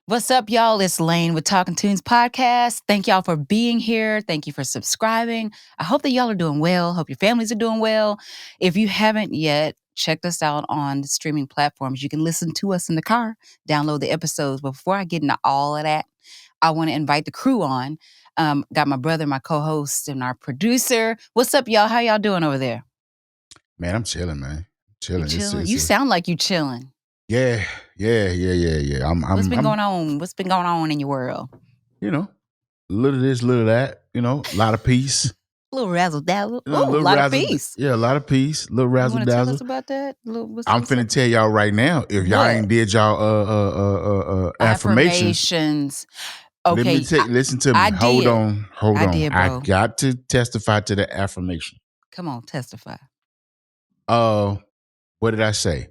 What's up, y'all? It's Lane with Talking Tunes Podcast. Thank y'all for being here. Thank you for subscribing. I hope that y'all are doing well. Hope your families are doing well. If you haven't yet, check us out on the streaming platforms. You can listen to us in the car, download the episodes. But before I get into all of that, I want to invite the crew on. Got my brother, my co-host, and our producer. What's up, y'all? How y'all doing over there? Man, I'm chilling, man. Chilling. You chilling? You sound like you chilling. Yeah. What's been going on? What's been going on in your world? You know, a little of this, little of that. You know, a lot of peace. A little razzle dazzle. You know, Oh, a lot of peace. Yeah, a lot of peace. A little razzle dazzle. You want to tell us about that? I'm finna tell y'all right now. If y'all ain't did y'all affirmations. Okay, listen to me. Hold on. Did, bro. I got to testify to the affirmation. Come on, testify. What did I say?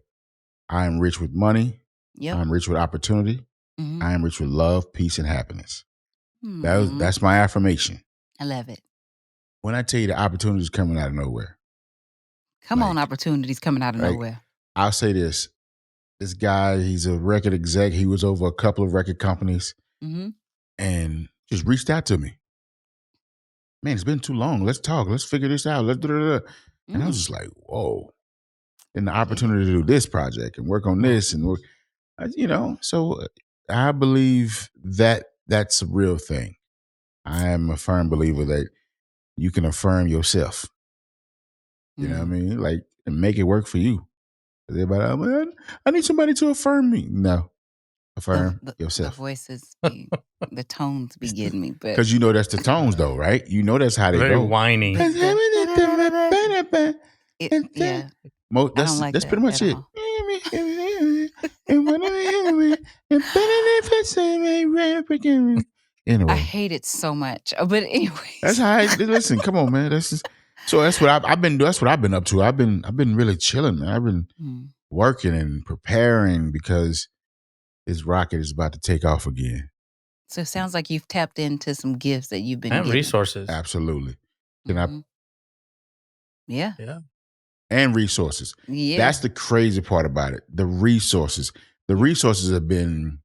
I am rich with money. Yep. I'm rich with opportunity. Mm-hmm. I am rich with love, peace, and happiness. Mm-hmm. That's my affirmation. I love it. When I tell you the opportunities coming out of nowhere. Come on, opportunities coming out of nowhere. I'll say this. This guy, he's a record exec. He was over a couple of record companies and just reached out to me. Man, it's been too long. Let's talk. Let's figure this out. And I was just like, whoa. And the opportunity to do this project and work on this and work, so I believe that that's a real thing. I am a firm believer that you can affirm yourself. You know what I mean? Like, and make it work for you. Everybody, oh, man, I need somebody to affirm me. No, affirm yourself. The voices, the tones be getting me. Because you know that's the tones though, right? You know that's how they very go. whiny. Yeah. That's pretty much it. Anyway. I hate it so much. But anyway. That's how listen, come on, man. So that's what I've been doing. That's what I've been up to. I've been really chilling, man. I've been working and preparing because this rocket is about to take off again. So it sounds like you've tapped into some gifts that you've been and given. Resources. Absolutely. Yeah. And resources. Yeah. That's the crazy part about it. The resources. The resources have been,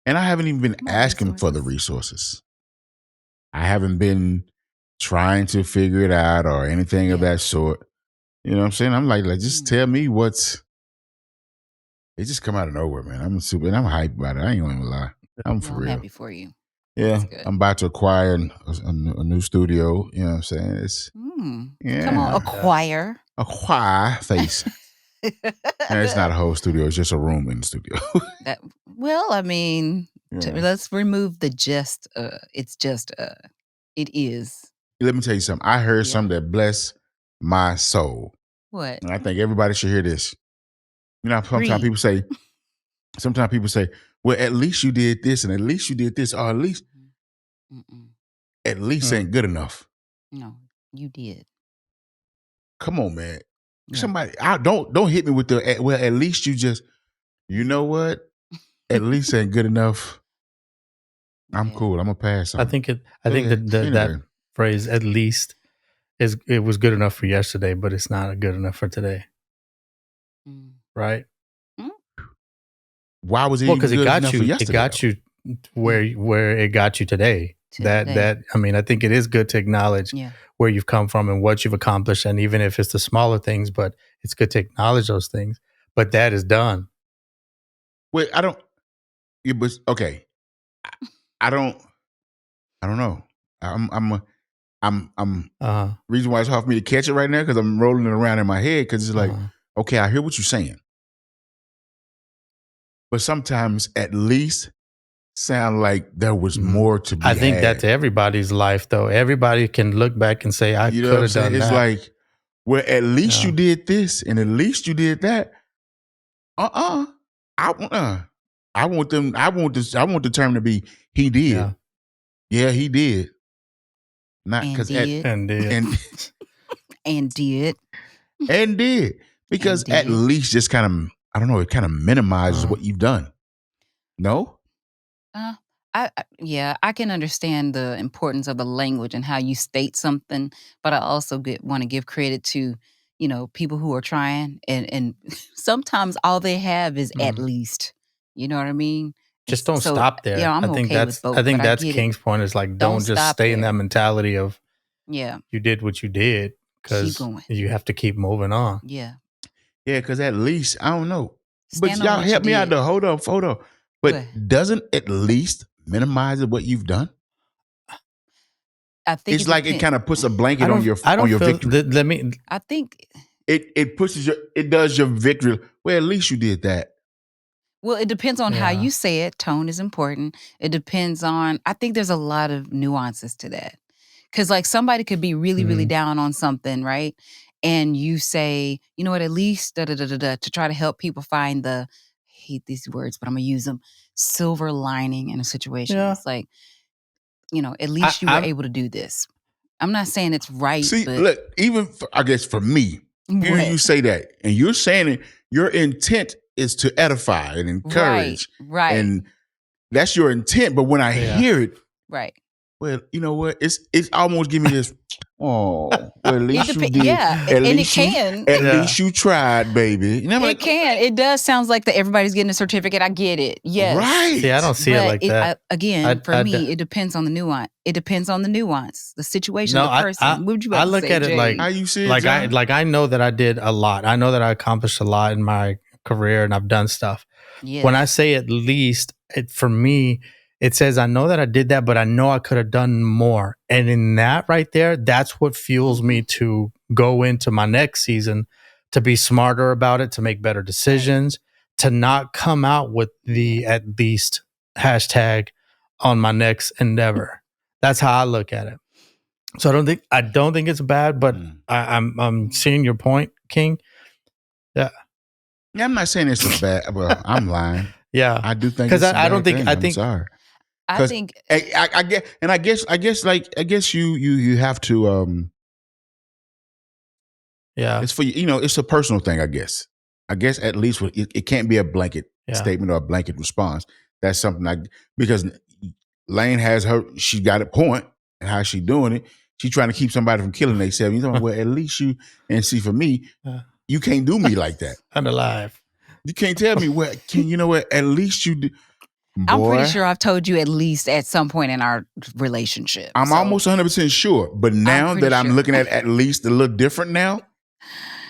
and I haven't even been asking for the resources. I haven't been trying to figure it out or anything of that sort. You know what I'm saying? I'm like just tell me it just come out of nowhere, man. I'm hyped about it. I ain't gonna lie. I'm for real. Happy for you. Yeah. I'm about to acquire a new studio. You know what I'm saying? It's Come on, acquire. Acquire face. And it's not a whole studio, it's just a room in the studio. Let's remove the just it's just it is. Let me tell you something. I heard something that blessed my soul. What? And I think everybody should hear this. You know, sometimes people say, well, at least you did this and at least you did this, or at least ain't good enough. No, you did. Come on, man. Yeah. Somebody, don't hit me with the, well, at least you just, you know what? At least ain't good enough. I'm cool. I'm gonna pass on. I think that phrase, at least, it was good enough for yesterday, but it's not good enough for today. Right? Why was it even good enough for yesterday? It got you where it got you today. I think it is good to acknowledge where you've come from and what you've accomplished, and even if it's the smaller things, but it's good to acknowledge those things. But that is done. Wait, I don't know. I'm reason why it's hard for me to catch it right now because I'm rolling it around in my head because it's like, okay, I hear what you're saying. But sometimes at least sound like there was more to be I think had. that's everybody's life, though. Everybody can look back and say, I could have done that. It's like, well, at least you did this and at least you did that. I want the term to be he did. Yeah, he did. Not because and did. Because at least just kind of, I don't know, it kind of minimizes what you've done. No? I can understand the importance of the language and how you state something, but I also want to give credit to, people who are trying and sometimes all they have is at least. You know what I mean? Just don't stop there. I'm okay with both. I think that's King's point is like, don't just stay in that mentality of, you did what you did, because you have to keep moving on. Yeah. Yeah, because at least, I don't know. Stand but y'all help me out did. though. Hold on. But doesn't at least minimize what you've done? I think it's like it kind of puts a blanket on your victory. I think it pushes it does your victory. Well, at least you did that. Well, it depends on how you say it. Tone is important. It depends on, I think there's a lot of nuances to that. Because like somebody could be really, really down on something, right? And you say, you know what, at least to try to help people find I hate these words, but I'm going to use them, silver lining in a situation. Yeah. It's like, at least you were able to do this. I'm not saying it's right. See, but look, even I guess for me, hearing you say that, and you're saying it, your intent is to edify and encourage. Right. And that's your intent. But when I hear it, right. Well, you know what? It's almost giving me this. Oh, well, at least you did. Yeah, at and least it can. At least you tried, baby. You know, it can. It does. Sounds like that everybody's getting a certificate. I get it. Yes. Right. See, I don't see it like that. For me, it depends on the nuance. It depends on the nuance, the situation, the person. What would you I look at it like, how you see it, like John? I know that I did a lot. I know that I accomplished a lot in my career, and I've done stuff. Yes. When I say at least, for me, it says, I know that I did that, but I know I could have done more. And in that right there, that's what fuels me to go into my next season, to be smarter about it, to make better decisions, to not come out with the at least hashtag on my next endeavor. That's how I look at it. So I don't think it's bad, but I'm seeing your point, King. Yeah. Yeah, I'm not saying it's a bad. Well, I'm lying. Yeah, I do think because I don't think. I think. I'm sorry. I think I get, and I guess you have to. Yeah, it's for you. It's a personal thing. I guess at least it can't be a blanket statement or a blanket response. That's something because Lane has she got a point and how she doing it. She's trying to keep somebody from killing themselves. Well, at least you, and see, for me, you can't do me like that. I'm alive. You can't tell me at least you do. Boy, I'm pretty sure I've told you at least at some point in our relationship. I'm almost 100% sure. But now that I'm looking at least a little different now,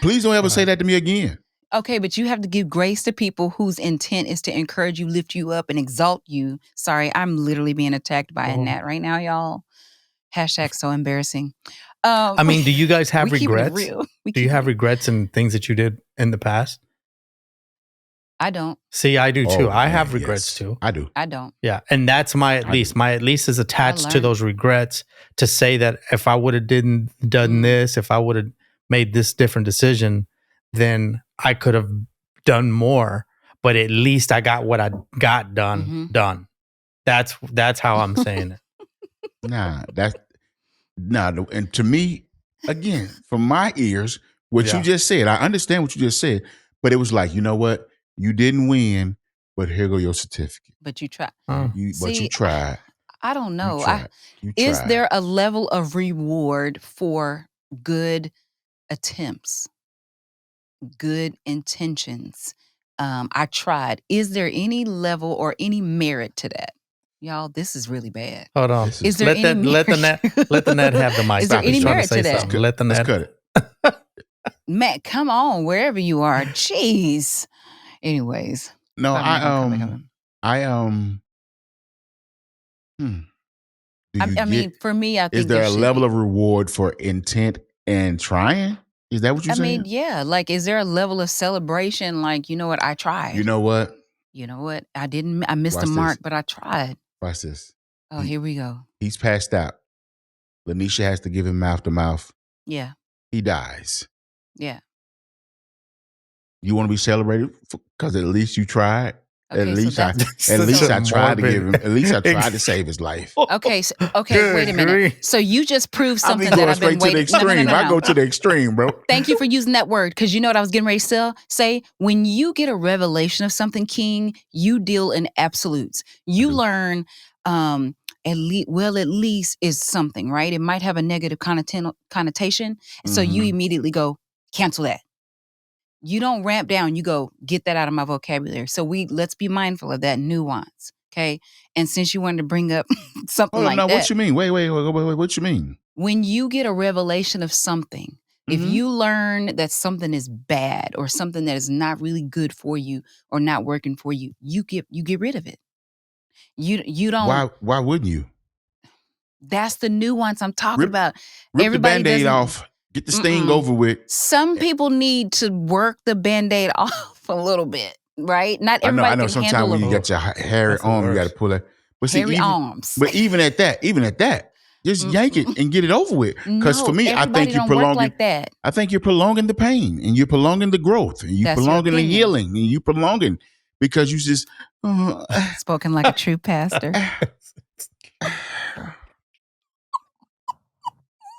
please don't ever say that to me again. Okay, but you have to give grace to people whose intent is to encourage you, lift you up, and exalt you. Sorry, I'm literally being attacked by a gnat right now, y'all. Hashtag so embarrassing. I mean, do you guys have regrets? Do you have regrets in things that you did in the past? I don't. See, I do too. I have regrets too. I do. I don't. Yeah. And that's my at least. My at least is attached to those regrets, to say that if I would have done this, if I would have made this different decision, then I could have done more. But at least I got what I got done. That's how I'm saying it. And to me, again, from my ears, what you just said, I understand what you just said, but it was like, you know what? You didn't win, but here go your certificate. But you tried. But you tried. I don't know. You tried. Is there a level of reward for good attempts, good intentions? I tried. Is there any level or any merit to that? Y'all, this is really bad. Hold on. Is there any let the net have the mic. Is there any merit to that? Let the net. Let's cut it. Matt, come on, wherever you are. Jeez. Anyways. No, I mean, for me, I think is there a level of reward for intent and trying? Is that what you're saying? I mean, yeah. Like, is there a level of celebration? Like, you know what? I tried. You know what? I missed the mark, but I tried. Watch this. Oh, here we go. He's passed out. Lanisha has to give him mouth to mouth. Yeah. He dies. Yeah. You want to be celebrated because at least you tried. Okay, at least I tried to give him. At least I tried to save his life. Okay. Wait a minute. So you just proved something that I've been waiting. To the extreme. No. I go to the extreme, bro. Thank you for using that word, because you know what I was getting ready to say. When you get a revelation of something, King, you deal in absolutes. You learn. At least is something, right? It might have a negative connotation. So you immediately go, cancel that. You don't ramp down. You go, get that out of my vocabulary. So let's be mindful of that nuance. Okay. And since you wanted to bring up something like that. What you mean? Wait. What you mean? When you get a revelation of something, if you learn that something is bad or something that is not really good for you or not working for you, you get rid of it. You don't. Why wouldn't you? That's the nuance I'm talking about. Rip the Band-Aid off. Get the sting over with. Some people need to work the Band-Aid off a little bit, right? Not everybody I know. can Sometimes handle when you got your hairy arm, you got to pull it. But hairy arms. But even at that, just yank it and get it over with. Because for me, I think you're prolonging like that. I think you're prolonging the pain, and you're prolonging the growth, and you're prolonging the healing, and you're prolonging because you just spoken like a true pastor.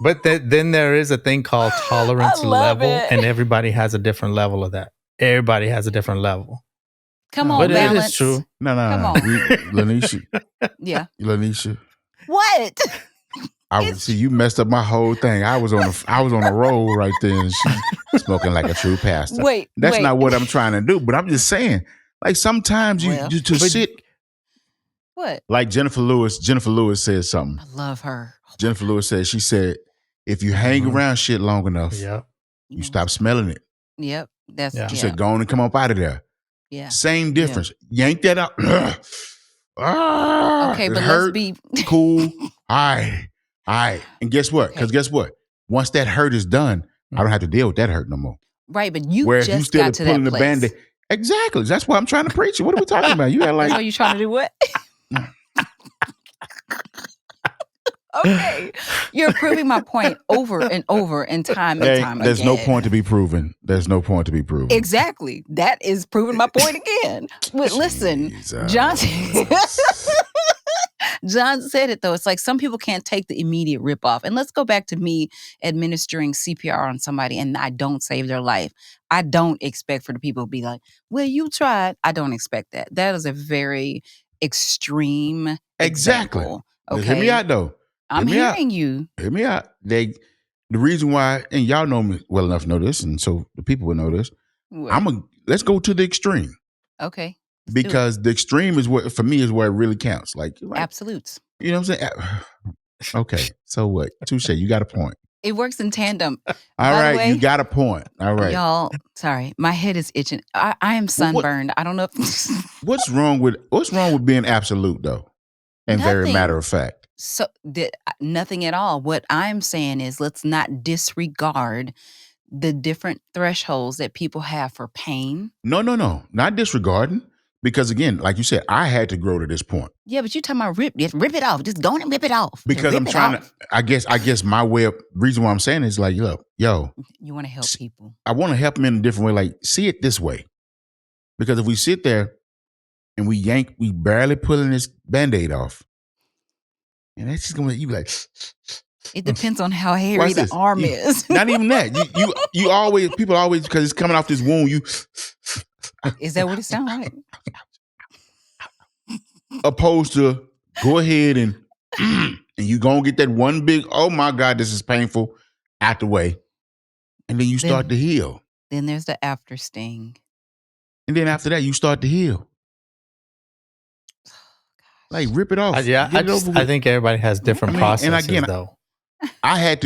But then there is a thing called tolerance level, and everybody has a different level of that. Everybody has a different level. Come on, but balance. It is true. No. Come on. Lanisha. Yeah. Lanisha. What? You messed up my whole thing. I was on a roll right there, and she smoking like a true pastor. That's not what I'm trying to do, but I'm just saying, like sometimes you sit. What? Like Jennifer Lewis said something. I love her. Jennifer Lewis said, if you hang around shit long enough, you stop smelling it. Yep. She said, go on and come up out of there. Yeah. Same difference. Yeah. Yank that out. Okay, but hurt, let's be cool. All right. And guess what? Because guess what? Once that hurt is done, I don't have to deal with that hurt no more. Right, but you just got to that place. The Band-Aid. Exactly. That's why I'm trying to preach it. What are we talking about? You got like. That's why you trying to do what? Okay. You're proving my point over and over and time and time again. There's no point to be proven. Exactly. That is proving my point again. But listen, John said it though. It's like some people can't take the immediate rip off. And let's go back to me administering CPR on somebody and I don't save their life. I don't expect for the people to be like, well, you tried. I don't expect that. That is a very extreme example. Okay. Hear me out though. I'm hearing you. Hear me out. The reason why, and y'all know me well enough to know this, and so the people will know this. Let's go to the extreme. Okay. Because the extreme is what, for me, is where it really counts. Like absolutes. You know what I'm saying? Okay. So what? Touche. You got a point. It works in tandem. All right. You got a point. All right. Y'all, sorry. My head is itching. I am sunburned. I don't know if What's wrong with being absolute though? And very matter of fact. So nothing at all. What I'm saying is let's not disregard the different thresholds that people have for pain. No. Not disregarding. Because again, like you said, I had to grow to this point. Yeah, but you're talking about rip it off. Just go on and rip it off. Because I'm trying to, I guess my reason why I'm saying is like, look, yo. You want to help people. I want to help them in a different way. Like, see it this way. Because if we sit there and we barely pulling this Band-Aid off. And that's just going to, you be like. It depends on how hairy the arm is. Not even that. People always, because it's coming off this wound, you. Is that what it sounds like? Opposed to go ahead and you gonna get that one big, oh my God, this is painful, out the way. And then you start to heal. Then there's the after sting. And then after that, you start to heal. Like, rip it off. I think everybody has different processes, and again, though. I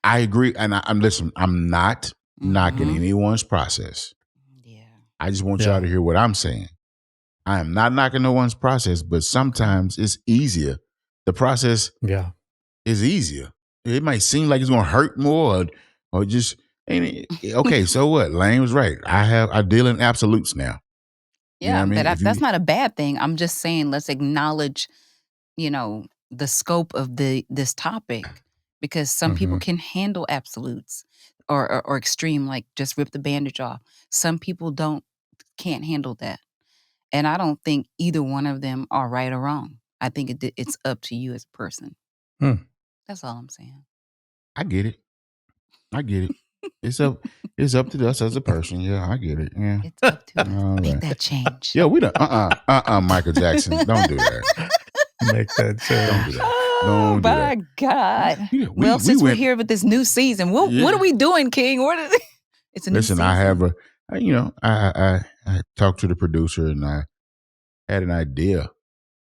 agree. And I'm not knocking anyone's process. Yeah. I just want y'all to hear what I'm saying. I am not knocking no one's process, but sometimes it's easier. The process is easier. It might seem like it's going to hurt more or just, okay, so what? Lane was right. I deal in absolutes now. Yeah, you know that's not a bad thing. I'm just saying let's acknowledge, the scope of this topic because some people can handle absolutes or extreme, like just rip the bandage off. Some people can't handle that. And I don't think either one of them are right or wrong. I think it's up to you as a person. That's all I'm saying. I get it. It's up to us as a person. Yeah, I get it. Yeah. It's up to us. Make that change. Yeah, we don't. Michael Jackson. Don't do that. Make that change. Don't do that. Oh my God. Yeah, since we're here with this new season, what are we doing, King? It's a new season. I have I talked to the producer and I had an idea.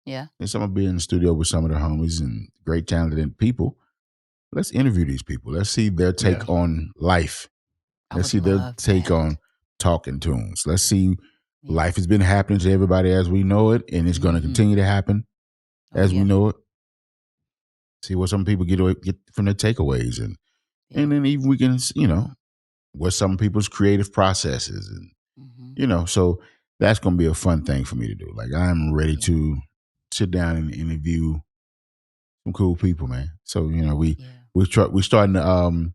Yeah. And so I'm gonna be in the studio with some of the homies and great talented people. Let's interview these people. Let's see their take on life. Let's see their take on talking tunes. Let's see life has been happening to everybody as we know it, and it's going to continue to happen as we know it. See what some people get from their takeaways, and then even we can, what some people's creative processes, and so that's going to be a fun thing for me to do. Like I'm ready to sit down and interview some cool people, man. So we starting to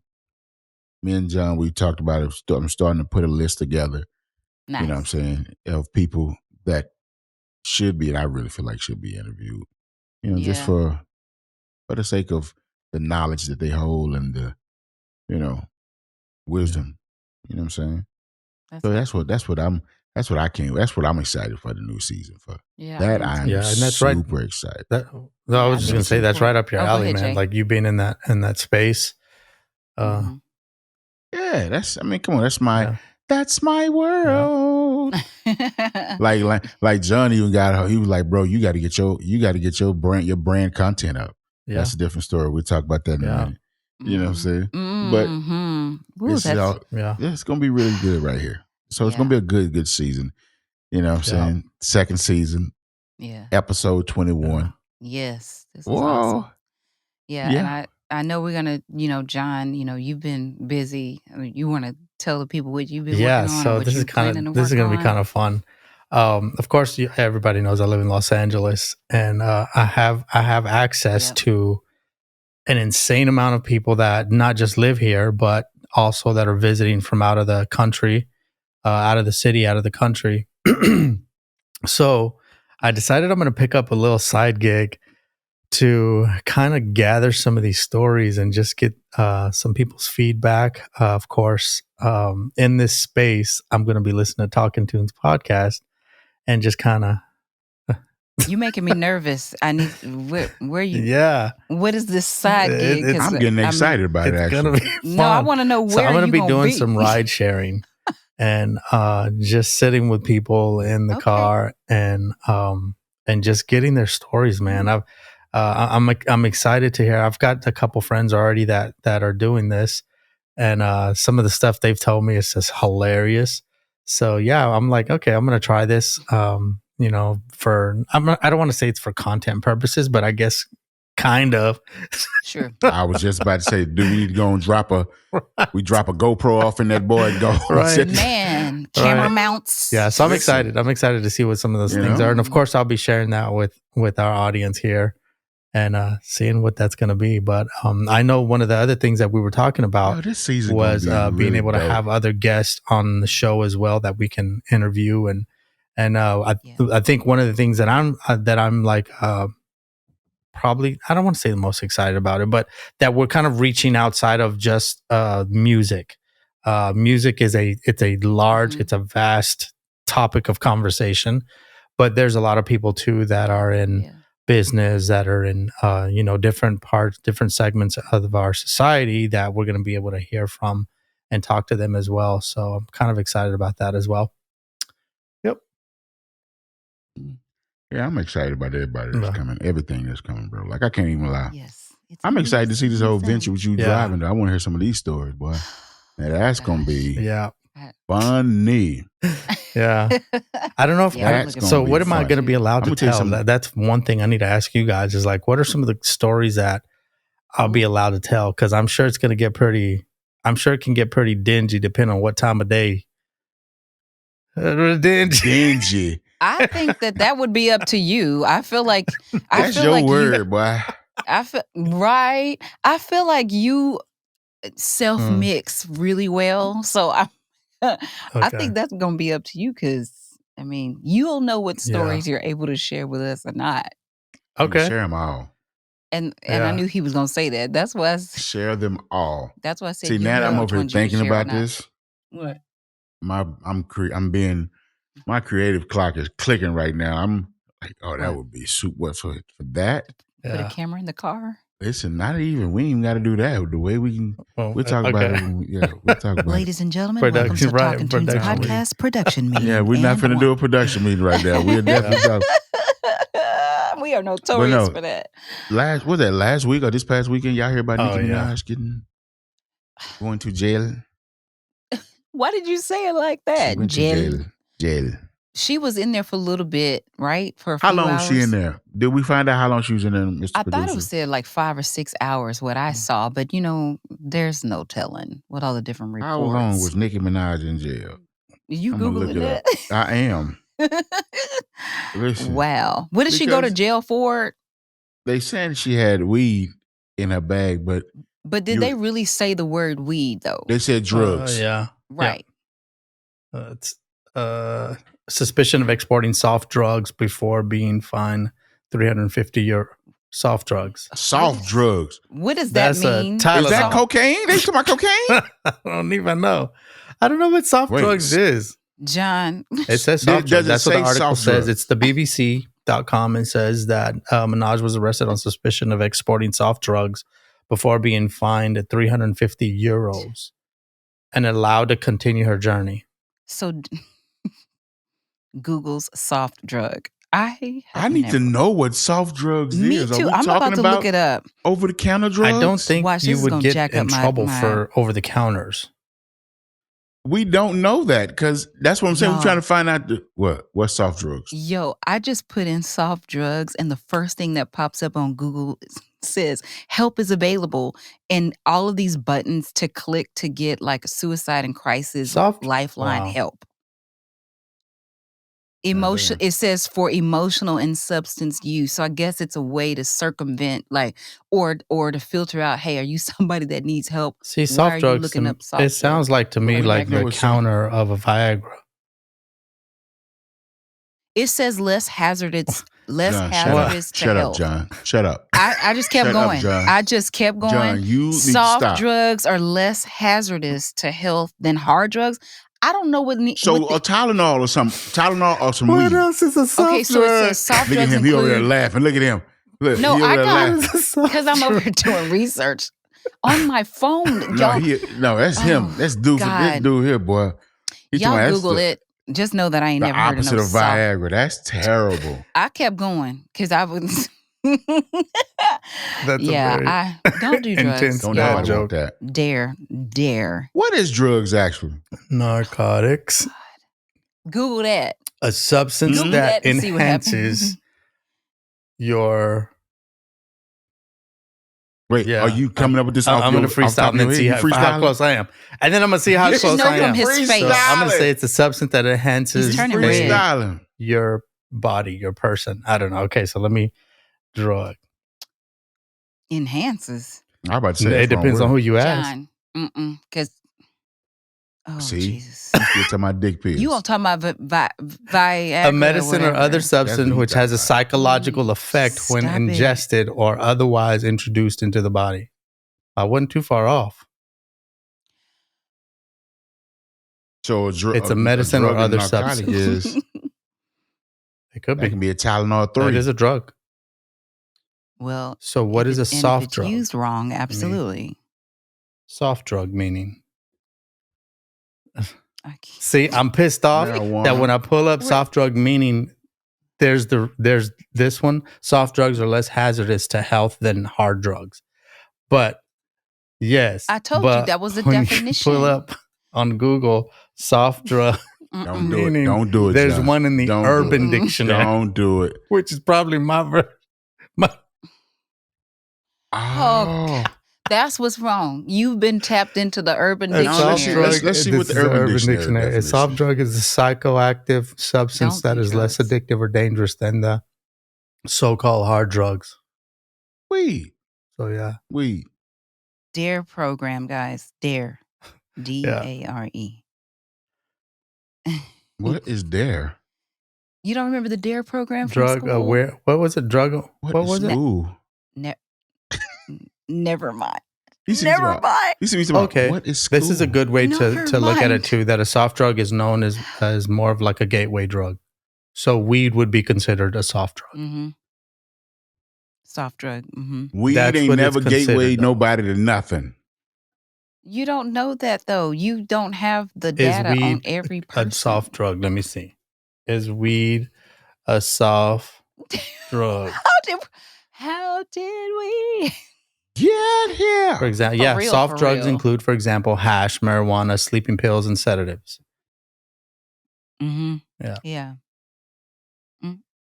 me and John, we talked about it. I'm starting to put a list together. Nice. You know what I'm saying? Of people that should be, and I really feel like should be interviewed. Just for the sake of the knowledge that they hold and the, wisdom. You know what I'm saying? That's what I'm excited for the new season for. Yeah. That I'm and that's super excited. I was just gonna say that's right up your alley, man. Jay. Like you being in that space. Yeah, come on, that's my world. Yeah. like John even he was like, bro, you got to get your brand content up. Yeah. That's a different story. We'll talk about that in a minute. You know what I'm saying? But it's gonna be really good right here. So it's gonna be a good season. You know what I'm saying? Second season. Yeah. Episode 21. Yes. This is awesome. Yeah. And I know we're gonna, John, you've been busy. I mean, you want to tell the people what you've been working on? So this is gonna be kind of fun. Of course, everybody knows I live in Los Angeles, and I have access to an insane amount of people that not just live here, but also that are visiting from out of the country, out of the city, out of the country. So I decided I'm going to pick up a little side gig to kind of gather some of these stories and just get some people's feedback. Of course, in this space, I'm going to be listening to Talking Tunes podcast and just kind of. You making me nervous. I need where you. Yeah. What is this side gig? I'm getting excited about it. Actually, gonna be fun. No, I want to know where. So I'm going to be doing some ride sharing and just sitting with people in the car and just getting their stories, man. I'm excited to hear. I've got a couple friends already that are doing this, and some of the stuff they've told me is just hilarious. So yeah, I'm like, okay, I'm gonna try this. I don't want to say it's for content purposes, but I guess kind of. Sure. I was just about to say, do we need to go and drop a GoPro off in that boy and go? Right. Man, camera mounts. Yeah, so I'm excited. I'm excited to see what some of those things are, and of course, I'll be sharing that with our audience here. And seeing what that's going to be. But I know one of the other things that we were talking about this season was really being able dope. to have other guests on the show as well that we can interview. And I think one of the things that I'm like probably, I don't want to say the most excited about it, but that we're kind of reaching outside of just music. Music is it's a large, it's a vast topic of conversation, but there's a lot of people too that are in business, that are in different segments of our society that we're going to be able to hear from and talk to them as well. So I'm kind of excited about that as well. Yep. Yeah, I'm excited about everybody that's coming, everything that's coming, bro. Like I can't even lie. Yes. I'm excited to see this whole venture with you driving. I want to hear some of these stories, boy. Man, that's gonna be funny. Yeah. I don't know if so what am I going to be allowed to tell? That's one thing I need to ask you guys is like, what are some of the stories that I'll be allowed to tell? Because I'm sure it's going to get it can get pretty dingy depending on what time of day. Dingy. I think that would be up to you. I feel like that's your word, boy. I feel like you self-mix really well. So I think that's going to be up to you because, I mean, you'll know what stories you're able to share with us or not. Okay. Share them all. And I knew he was going to say that. That's why share them all. That's why I said. See, now I'm over here thinking about this. What? My creative clock is clicking right now. I'm like, oh, that would be super. What for that? Put a camera in the car. Listen, not even. We ain't even got to do that. The way we can, we'll talk about it. We'll talk about Ladies and gentlemen, welcome to Talking Tunes Podcast production meeting. Yeah, we're not finna do a production meeting right now. We'll definitely talk. We are notorious for that. Last week or this past weekend, y'all hear about Nicki Minaj going to jail? Why did you say it like that? She went to jail. She was in there for a little bit, right? For a few How long hours? was she in there? Did we find out how long she was in there, Mr. I Producer? thought it was said like 5 or 6 hours, what I saw. But, there's no telling what all the different reports. How long was Nicki Minaj in jail? You Googling it? I am. Listen, wow. What did she go to jail for? They said she had weed in her bag, but did they really say the word weed, though? They said drugs. Yeah. Right. Yeah. It's suspicion of exporting soft drugs before being fined €350. Soft drugs. Soft drugs. What does that mean? Is that cocaine? They talking about cocaine? I don't even know. I don't know what soft drugs is. John. It says soft drugs. That's what the article says. It's the BBC.com and says that Minaj was arrested on suspicion of exporting soft drugs before being fined at €350 and allowed to continue her journey. So Google's soft drug. I need to know what soft drugs is. Me too. I'm about to look it up. Over-the-counter drugs? I don't think you would get in trouble for over-the-counters. We don't know that because that's what I'm saying. We're trying to find out what soft drugs. Yo, I just put in soft drugs and the first thing that pops up on Google says help is available, and all of these buttons to click to get like suicide and crisis lifeline help. It says for emotional and substance use. So I guess it's a way to circumvent, or to filter out, hey, are you somebody that needs help? See, soft drugs, it sounds like to me like the counter of a Viagra. It says less hazardous to health. Shut up, John. Shut up. I just kept going. I just kept going. John, you need to stop. Soft drugs are less hazardous to health than hard drugs. I don't know what. Tylenol or something. Tylenol or some weed. What else is a soft drug? Okay, so it says soft drugs. Look at him. He over there laughing. Look at him. Look, no, I got because I'm over here doing research on my phone. That's him. That's dude. This dude here, boy. Y'all Google it. Just know that I ain't never heard of opposite of Viagra. That's terrible. I kept going because I was. That's I don't do drugs. Don't ever joke that. Dare. What is drugs actually? Narcotics. Google that. A substance that enhances your. Wait, are you coming up with this? I'm going to freestyle and then see how close I am, and then I'm going to see how close I am. So I'm going to say it's a substance that enhances your body, your person. I don't know. Okay, so let me. Drug enhances. I'm about to say it depends on who you ask. John, because Jesus, you're talking about dick pills. You all talking about Viagra, a medicine or other substance which has a psychological effect when ingested or otherwise introduced into the body. I wasn't too far off. So it's a medicine or other substance. It could be. It can be a Tylenol 3. It is a drug. Well, so what is a soft drug? Used wrong, absolutely. Soft drug meaning. See, I'm pissed off that when I pull up soft drug meaning, there's this one. Soft drugs are less hazardous to health than hard drugs. But yes, I told you that was the definition. Pull up on Google soft drug. Don't do it. Don't do it. There's John. one in the Urban Dictionary. Don't do it. Which is probably my. Oh, that's what's wrong. You've been tapped into the Urban Dictionary. Let's see what the Urban Dictionary is. A soft drug is a psychoactive substance that is less addictive or dangerous than the so-called hard drugs. Weed. So yeah. Weed. DARE program, guys. DARE. DARE. What is DARE? You don't remember the DARE program from drug school? Aware. What was it? Drug. What was it? Never mind. Never mind. Okay. What is school? This is a good way to look at it too. That a soft drug is known as more of like a gateway drug. So weed would be considered a soft drug. Mm-hmm. Soft drug. Mm-hmm. Weed ain't never gateway nobody to nothing. You don't know that though. You don't have the data on every person. A soft drug? Let me see. Is weed a soft drug? How did we get here? For example, soft drugs include, for example, hash, marijuana, sleeping pills, and sedatives. Mm-hmm. Yeah. Yeah.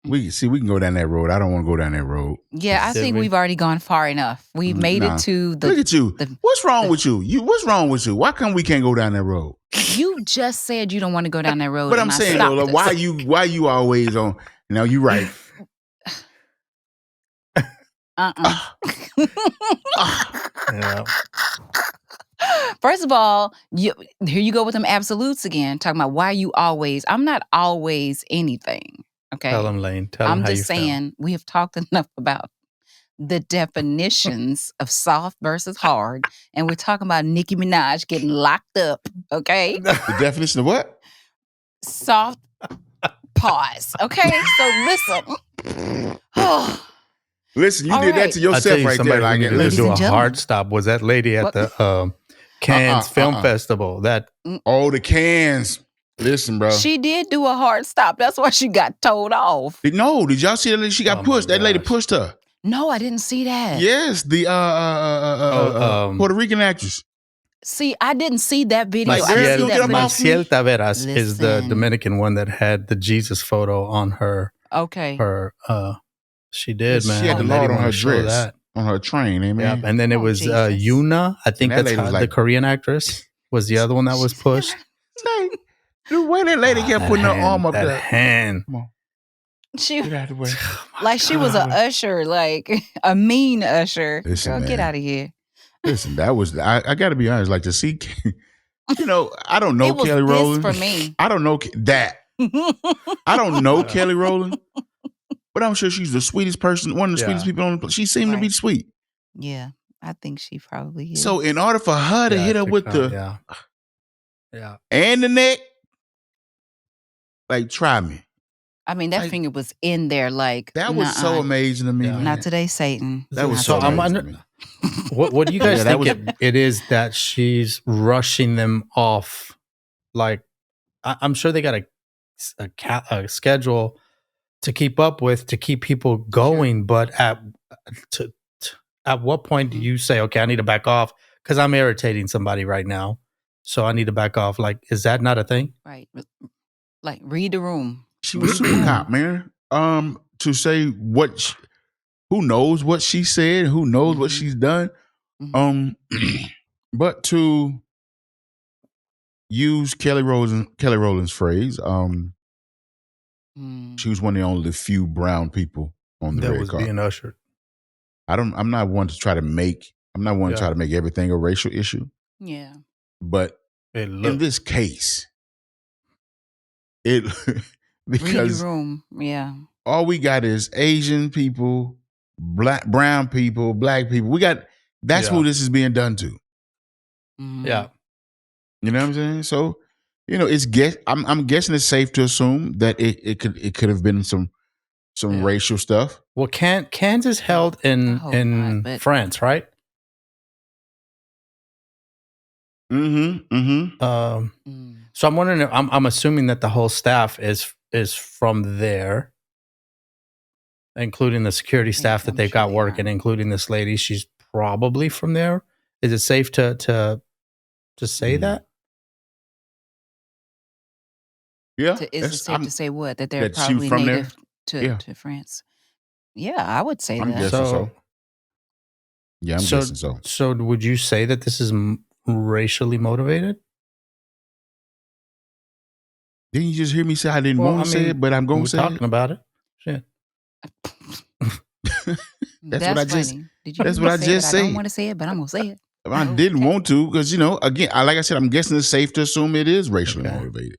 We can go down that road. I don't want to go down that road. Yeah, I think we've already gone far enough. We've made it to the. Look at you. What's wrong with you? What's wrong with you? Why come we can't go down that road? You just said you don't want to go down that road. But I'm saying though, why you always on? No, you're right. Yeah. First of all, here you go with them absolutes again. Talking about why you always. I'm not always anything. Okay. Tell them, Lane. Tell them I'm how just you saying we have talked enough about the definitions of soft versus hard, and we're talking about Nicki Minaj getting locked up. Okay. The definition of what? Soft. Pause. Okay. So listen. Listen, you did that to yourself right there. Like, ladies do a hard stop. Was that lady at the Cannes Film Festival? The Cannes. Listen, bro. She did do a hard stop. That's why she got told off. No, did y'all see that lady? She got pushed. That lady pushed her. No, I didn't see that. Yes, the Puerto Rican actress. See, I didn't see that video. Maciel Taveras is the Dominican one that had the Jesus photo on her. Okay. She did, man. She had the Lord on her dress, on her train, amen. Yep. And then it was Yuna. I think that's the Korean actress was the other one that was pushed. The way that lady kept putting her arm up there. Hand. Come on. She she was an usher, like a mean usher. Listen, girl, get out of here. Listen, that was I got to be honest. Like to see, I don't know Kelly Rowland. For me, I don't know that. I don't know Kelly Rowland, but I'm sure she's the sweetest person, one of the sweetest people on the planet. She seemed to be sweet. Yeah, I think she probably is. So in order for her to hit her with the and the neck, like try me. I mean, that finger was in there like... That was so amazing to me. Yeah. Not today, Satan. That was so amazing to me. What do you guys think it is that she's rushing them off? Like, I'm sure they got a schedule to keep up with, to keep people going. But at what point do you say, okay, I need to back off because I'm irritating somebody right now, so I need to back off? Like, is that not a thing? Right. Like, read the room. She was super cop, man. To say who knows what she said, who knows what she's done. But to use Kelly Rowland's phrase, she was one of the only few brown people on the red carpet being ushered. I'm not one to try to make everything a racial issue. Yeah. But in this case, because read the room. Yeah. All we got is Asian people, brown people, black people. That's who this is being done to. Mm-hmm. Yeah. You know what I'm saying? So, I'm guessing it's safe to assume that it could have been some racial stuff. Well, Cannes is held in France, right? So I'm wondering. I'm assuming that the whole staff is from there, including the security staff that they've got working, including this lady. She's probably from there. Is it safe to say that? Yeah. Is it safe to say what? That they're probably native to France? Yeah, I would say I'm that. Guessing so. Yeah, I'm guessing so. So would you say that this is racially motivated? Didn't you just hear me say I didn't want to say it, but I'm going to say it? We're talking about it. Shit. That's what I just. That's what I just said. I don't want to say it, but I'm gonna say it. I didn't want to because again, like I said, I'm guessing it's safe to assume it is racially motivated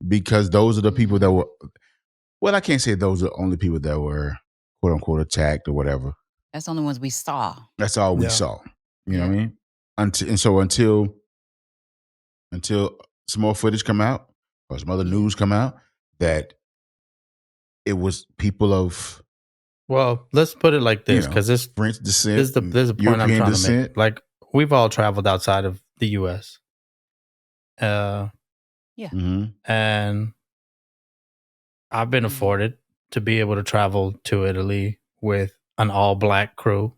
because those are the people that were. Well, I can't say those are the only people that were quote unquote attacked or whatever. That's the only ones we saw. That's all we saw. You know what I mean? Until some more footage come out or some other news come out that it was people of Well, let's put it like this, because this French descent, this is the point European I'm trying descent. to make. Like, we've all traveled outside of the U.S. Yeah. And I've been afforded to be able to travel to Italy with an all-black crew,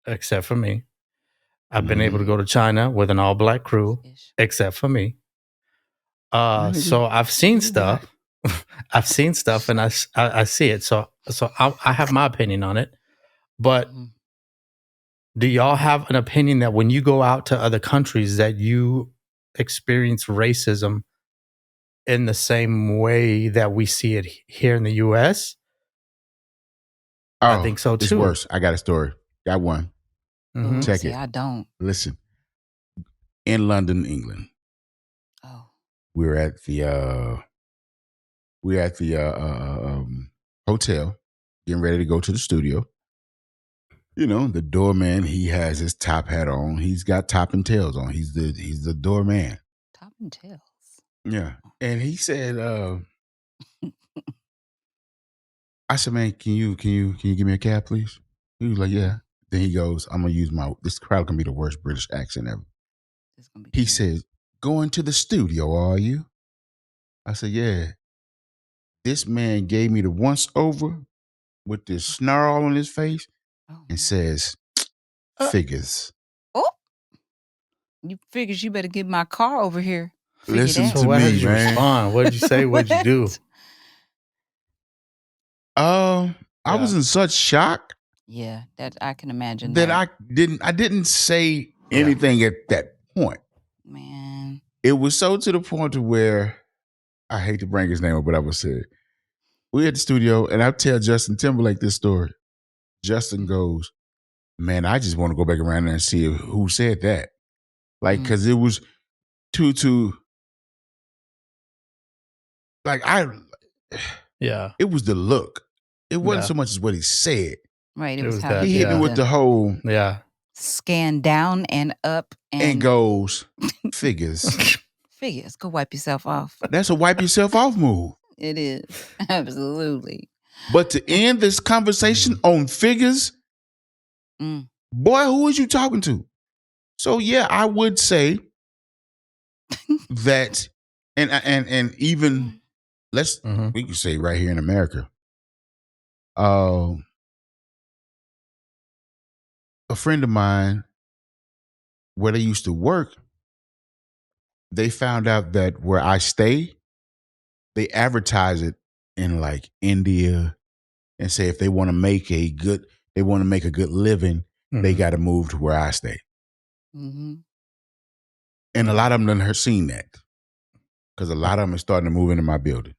except for me. I've been able to go to China with an all-black crew, except for me. So I've seen stuff. I've seen stuff, and I see it. So I have my opinion on it. But do y'all have an opinion that when you go out to other countries that you experience racism in the same way that we see it here in the U.S.? I think so too. It's worse. I got a story. Got one. Check it. I don't. Listen. In London, England. Oh. We're at the hotel, getting ready to go to the studio. The doorman, he has his top hat on. He's got top and tails on. He's the doorman. Top and tails. Yeah. And he said, I said, man, can you give me a cab, please? He was like, yeah. Then he goes, I'm gonna use this crowd can be the worst British accent ever. He said, going to the studio, are you? I said, yeah. This man gave me the once over with this snarl on his face and says, figures. Oh, you figures you better get my car over here. Listen to what me, did you man. respond? What did you say? What did you do? I was in such shock. Yeah, that I can imagine that. I didn't say anything at that point. Man. It was so to the point to where I hate to bring his name up, but I would say we at the studio and I tell Justin Timberlake this story. Justin goes, man, I just want to go back around there and see who said that. Like, cause it was too like it was the look. It wasn't so much as what he said. Right. It was how he hit me with the whole scan down and up and goes, figures. Figures. Go wipe yourself off. That's a wipe yourself off move. It is. Absolutely. But to end this conversation on figures, boy, who is you talking to? So yeah, I would say that, and even we can say right here in America, a friend of mine, where they used to work, they found out that where I stay, they advertise it in like India and say if they want to make a good living, they got to move to where I stay. And a lot of them done seen that because a lot of them are starting to move into my building.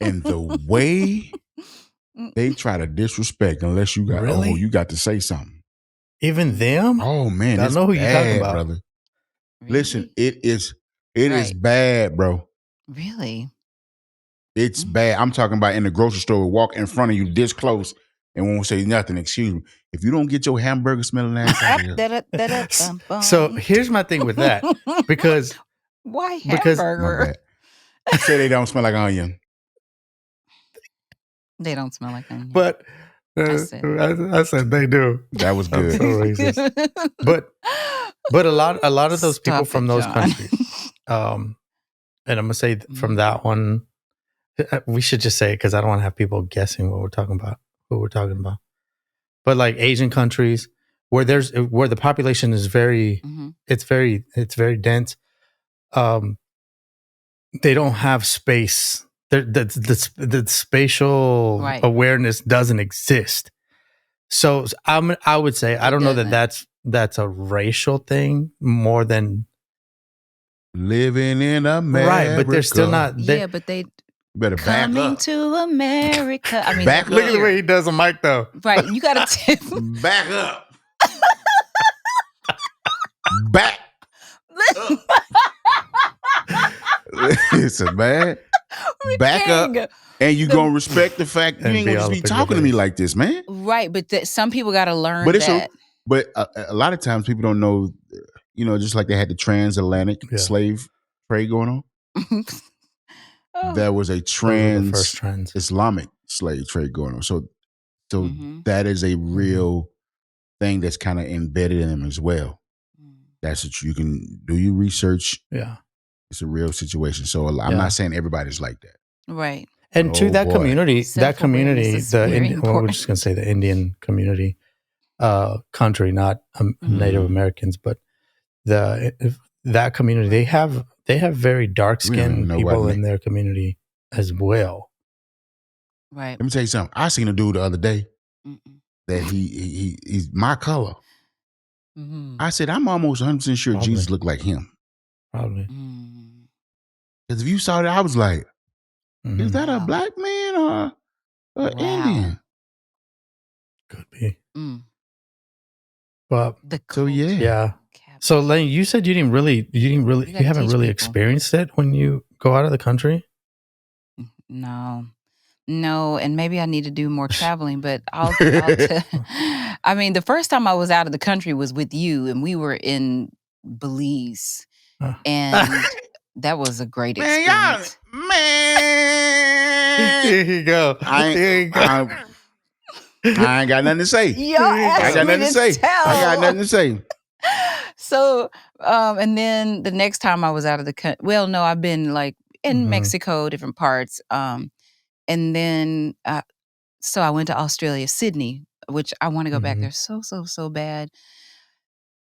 And the way they try to disrespect unless you got you got to say something. Even them? Oh man, I know who you're talking about, brother. Really? Listen, it is bad, bro. Really? It's bad. I'm talking about in the grocery store, walk in front of you this close and won't say nothing. Excuse me. If you don't get your hamburger smelling ass out of here. So here's my thing with that. Because why hamburger? Say they don't smell like onion. They don't smell like onion. But I said they do. That was good. So racist. But a lot of those people from those countries, and I'm gonna say from that one, we should just say it because I don't want to have people guessing what we're talking about, who we're talking about. But like Asian countries where the population is very, it's very dense. They don't have space. The spatial awareness doesn't exist. So I would say I don't know that that's a racial thing more than living in America. Right, but they're still not. But they better back coming up. to America. I mean, look at the way he does a mic though. Right, you got to tip. Back up. Back. Listen, man. Back up. And you gonna respect the fact you ain't gonna just be talking to me like this, man. Right, but some people got to learn that. But a lot of times people don't know, just like they had the transatlantic slave trade going on. There was a Islamic slave trade going on. So that is a real thing that's kind of embedded in them as well. That's what you can do. Your research. Yeah, it's a real situation. So I'm not saying everybody's like that, right? And to that community, well, we're just gonna say the Indian community, country, not Native Americans, but that community, they have very dark skinned people in their community as well. Right. Let me tell you something. I seen a dude the other day that he's my color. I said, I'm almost 100% sure Probably. Jesus looked like him. Probably. Because if you saw that, I was like, is that a black man or an Indian? Could be. But so yeah. So Lane, you said you haven't really experienced it when you go out of the country? No, and maybe I need to do more traveling, but I mean, the first time I was out of the country was with you, and we were in Belize, and that was a great experience. Here you go. I ain't got nothing to say. I got nothing to say. So, and then the next time I was out of the country, well, no, I've been like in Mexico, different parts. And then, so I went to Australia, Sydney, which I want to go back there so bad.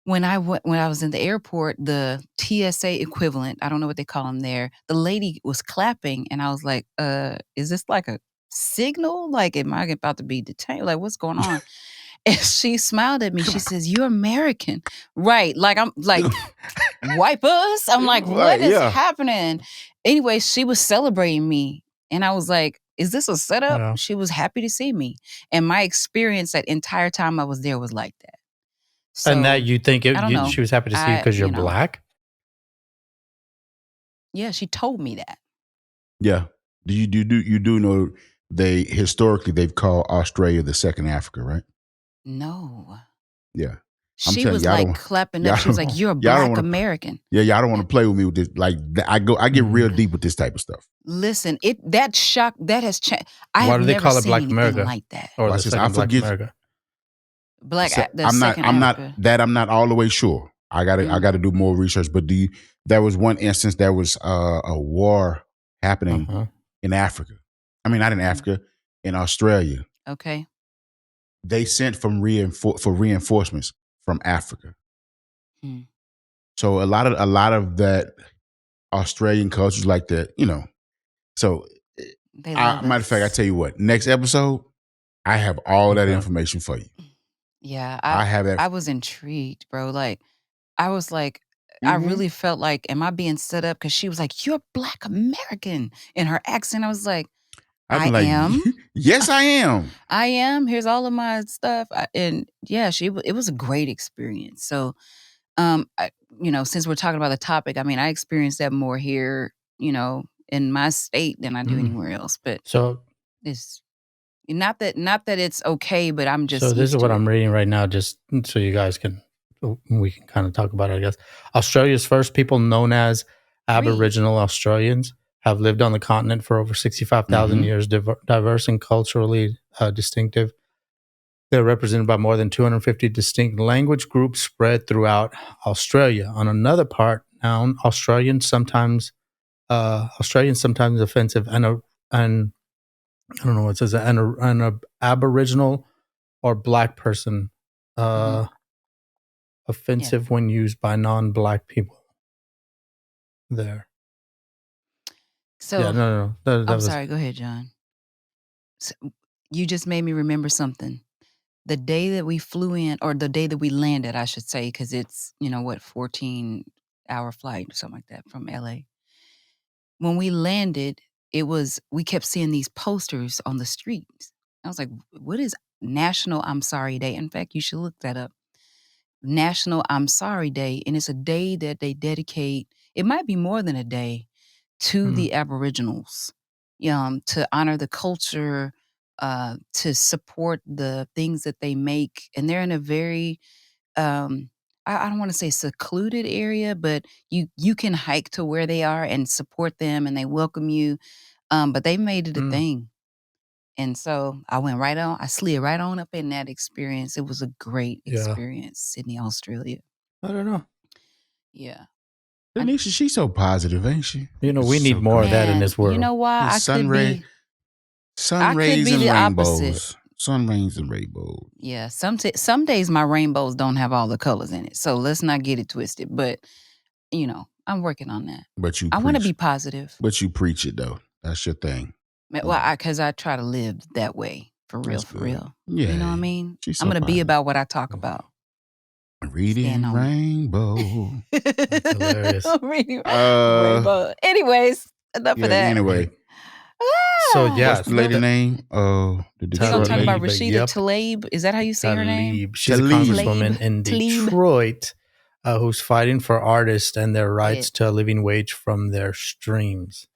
When I was in the airport, the TSA equivalent, I don't know what they call them there, the lady was clapping, and I was like, is this like a signal? Like, am I about to be detained? Like, what's going on? And she smiled at me. She says, "You're American." Right. Like, I'm like, wipe us? I'm like, what is happening? Anyway, she was celebrating me. And I was like, is this a setup? Yeah. She was happy to see me. And my experience that entire time I was there was like that. So, and that you think she was happy to see you because you're black? Yeah, she told me that. Yeah. You do know historically they've called Australia the second Africa, right? No. Yeah. She was like clapping up. She was like, "You're a black American." Yeah, y'all don't want to play with me with this. Like, I get real deep with this type of stuff. Listen, that shock that has changed. I Why have do they never call it seen Black anything America? like that. Or the second Black America? I'm not all the way sure. I gotta do more research. But there was one instance, there was a war happening in Africa. I mean, not in Africa, in Australia. Okay. They sent for reinforcements from Africa. So a lot of that Australian culture is like that, So matter of fact, I tell you what, next episode, I have all that information for you. Yeah, I have that. I was intrigued, bro. Like, I was like, I really felt like, am I being set up? Because she was like, "You're Black American," in her accent. I was like, I am. Yes, I am. I am. Here's all of my stuff. And yeah, it was a great experience. So, since we're talking about the topic, I mean, I experienced that more here, in my state than I do anywhere else. But so it's not that it's okay, but I'm just. So this is what I'm reading right now, just so you guys we can kind of talk about it, I guess. Australia's first people, known as Aboriginal Australians, have lived on the continent for over 65,000 years, diverse and culturally distinctive. They're represented by more than 250 distinct language groups spread throughout Australia. On another part, noun, Australian, sometimes offensive, and I don't know what it says, an Aboriginal or Black person, offensive when used by non-Black people. There. So, no. I'm sorry. Go ahead, John. So, you just made me remember something. The day that we flew in, or the day that we landed, I should say, because it's 14-hour flight or something like that from LA. When we landed, we kept seeing these posters on the streets. I was like, "What is National I'm Sorry Day?" In fact, you should look that up. National I'm Sorry Day, and it's a day that they dedicate. It might be more than a day to the Aboriginals, to honor the culture, to support the things that they make. And they're in a very, I don't want to say secluded area, but you can hike to where they are and support them, and they welcome you. But they made it a thing. And so I slid right on up in that experience. It was a great experience, Sydney, Australia. I don't know. Yeah. Anisha, she's so positive, ain't she? We need more of that in this world. You know why? I could be the rainbows. Opposite. Sun rays and rainbows. Yeah. Some days my rainbows don't have all the colors in it. So let's not get it twisted. But, I'm working on that. But I want to be positive. But you preach it, though. That's your thing. Well, because I try to live that way. For real. Yeah. You know what I mean? I'm going to be about what I talk about. Reading rainbow. That's hilarious. Reading rainbow. Anyways, enough of that. Anyway. So, yeah. What's the lady name? The Detroit lady. Talking about Rashida Tlaib. Is that how you say her name? She's a congresswoman in Detroit who's fighting for artists and their rights to a living wage from their streams.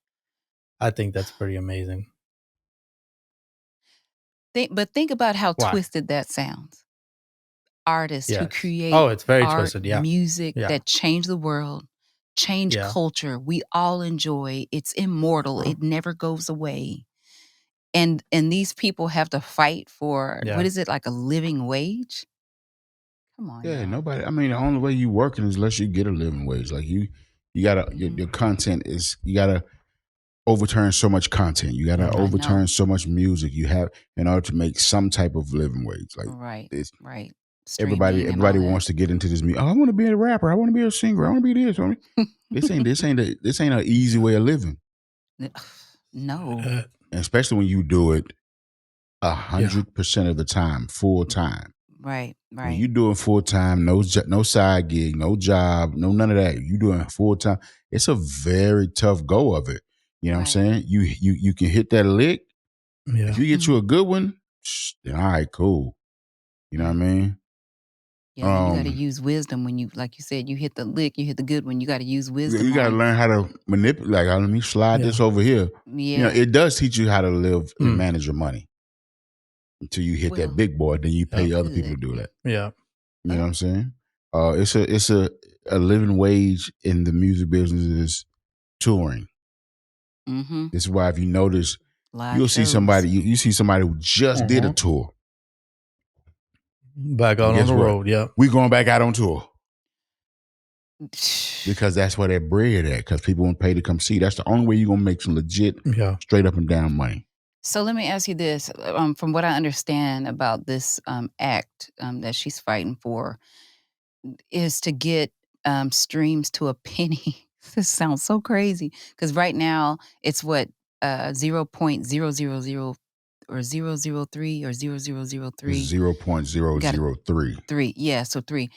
I think that's pretty amazing. But think about how twisted that sounds. Artists who create it's very twisted, music that change the world, change culture. We all enjoy. It's immortal. It never goes away. And these people have to fight for, what is it, like a living wage? Come on. Yeah, nobody. I mean, the only way you working is unless you get a living wage. Like you gotta, your content is, you gotta overturn so much content. You gotta overturn so much music you have in order to make some type of living wage. Like right. Everybody wants to get into this music. Oh, I want to be a rapper. I want to be a singer. I want to be this. This ain't an easy way of living. No. And especially when you do it 100% of the time, full time. Right. When you doing full time, no side gig, no job, no none of that. You doing full time. It's a very tough go of it. You know what I'm saying? You can hit that lick. Yeah. If you get you a good one, then all right, cool. You know what I mean? Yeah, you got to use wisdom when you, like you said, you hit the lick, you hit the good one. You got to use wisdom. You got to learn how to manipulate. Like, let me slide this over here. Yeah, it does teach you how to live and manage your money until you hit that big boy. Then you pay other people to do that. Yeah, you know what I'm saying? It's a living wage in the music business is touring. Mm-hmm. This is why if you notice, you'll see somebody. You see somebody who just did a tour. Back out on the road, we going back out on tour because that's where that bread at. Because people won't pay to come see. That's the only way you're gonna make some legit, straight up and down money. So let me ask you this: from what I understand about this act that she's fighting for, is to get streams to a penny. This sounds so crazy because right now it's what 0.000 or 003 or 0003. 0.003. Yeah, so 3.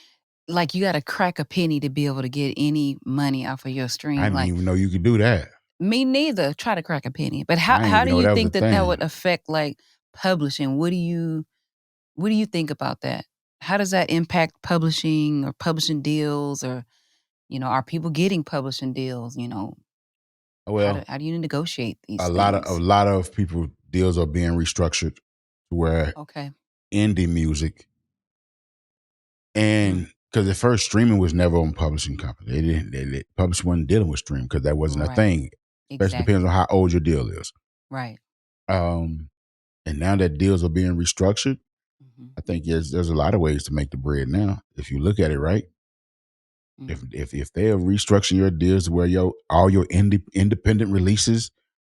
Like you got to crack a penny to be able to get any money off of your stream. I didn't even know you could do that. Me neither. Try to crack a penny. But how do you think that would affect like publishing? What do you think about that? How does that impact publishing or publishing deals, or are people getting publishing deals? Well, how do you negotiate these things? A lot of people deals are being restructured to where indie music, and because at first streaming was never on publishing company. They publishing wasn't dealing with stream because that wasn't a thing. Especially depends on how old your deal is. Right. And now that deals are being restructured, I think there's a lot of ways to make the bread now if you look at it right. If they are restructuring your deals to where all your independent releases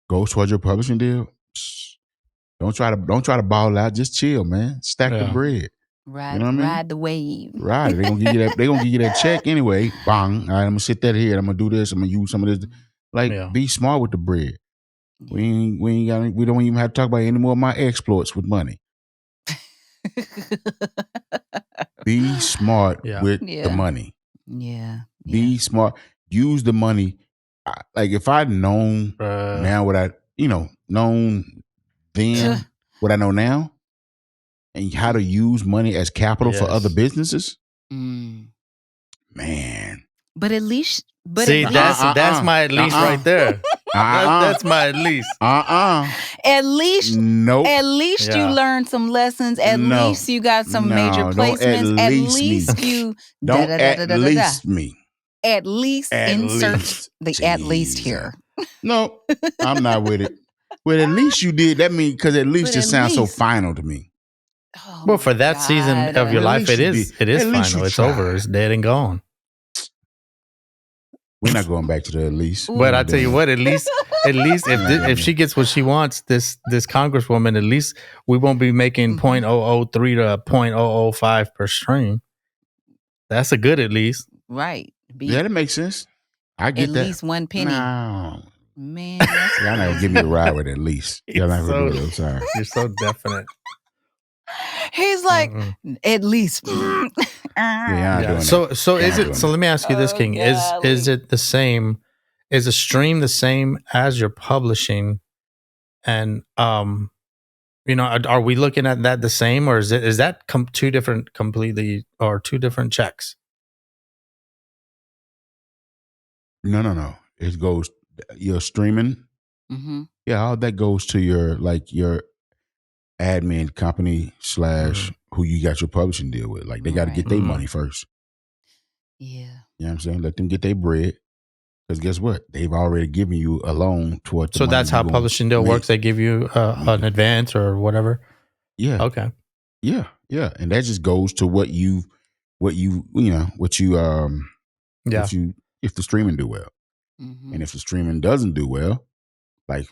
go towards your publishing deal, don't try to ball out. Just chill, man. Stack the bread. Ride, you know what I mean? Ride the wave. Ride it. They're gonna give you that. They're gonna give you that check anyway. Bang. All right, I'm gonna sit that here. I'm gonna do this. I'm gonna use some of this. Like, be smart with the bread. Yeah. We don't even have to talk about any more of my exploits with money. Be smart with the money. Yeah. Be smart. Use the money. Like if I'd known now what I known then what I know now, and how to use money as capital for other businesses, man. But at least, that's my at least right there. That's my at least. At least, nope. At least you learned some lessons. At least you got some major placements. At least you don't at least me. At least insert the at least here. No, I'm not with it. Well, at least you did. That means because at least just sounds so final to me. Oh well, for that season of your life, it is final. It's over. It's dead and gone. We're not going back to the at least. But I tell you what, at least if she gets what she wants, this congresswoman, at least we won't be making 0.003 to 0.005 per stream. That's a good at least. Right. Yeah, that makes sense. I get that. At least 1 penny. No. Man, y'all not gonna give me a ride with at least. Y'all not gonna do it. I'm sorry. You're so definite. He's like, at least. Yeah. So is it? So let me ask you this, King. Is it the same? Is a stream the same as your publishing? And are we looking at that the same, or is that two different checks? No. It goes. You're streaming. Mm-hmm. Yeah, all that goes to your admin company / who you got your publishing deal with. Like they got to get their money first. Yeah. You know what I'm saying? Let them get their bread. Because guess what? They've already given you a loan toward the money. So that's how publishing deal works. They give you an advance or whatever. Yeah. Okay. Yeah. And that just goes to what you if the streaming do well. Mm-hmm. And if the streaming doesn't do well, like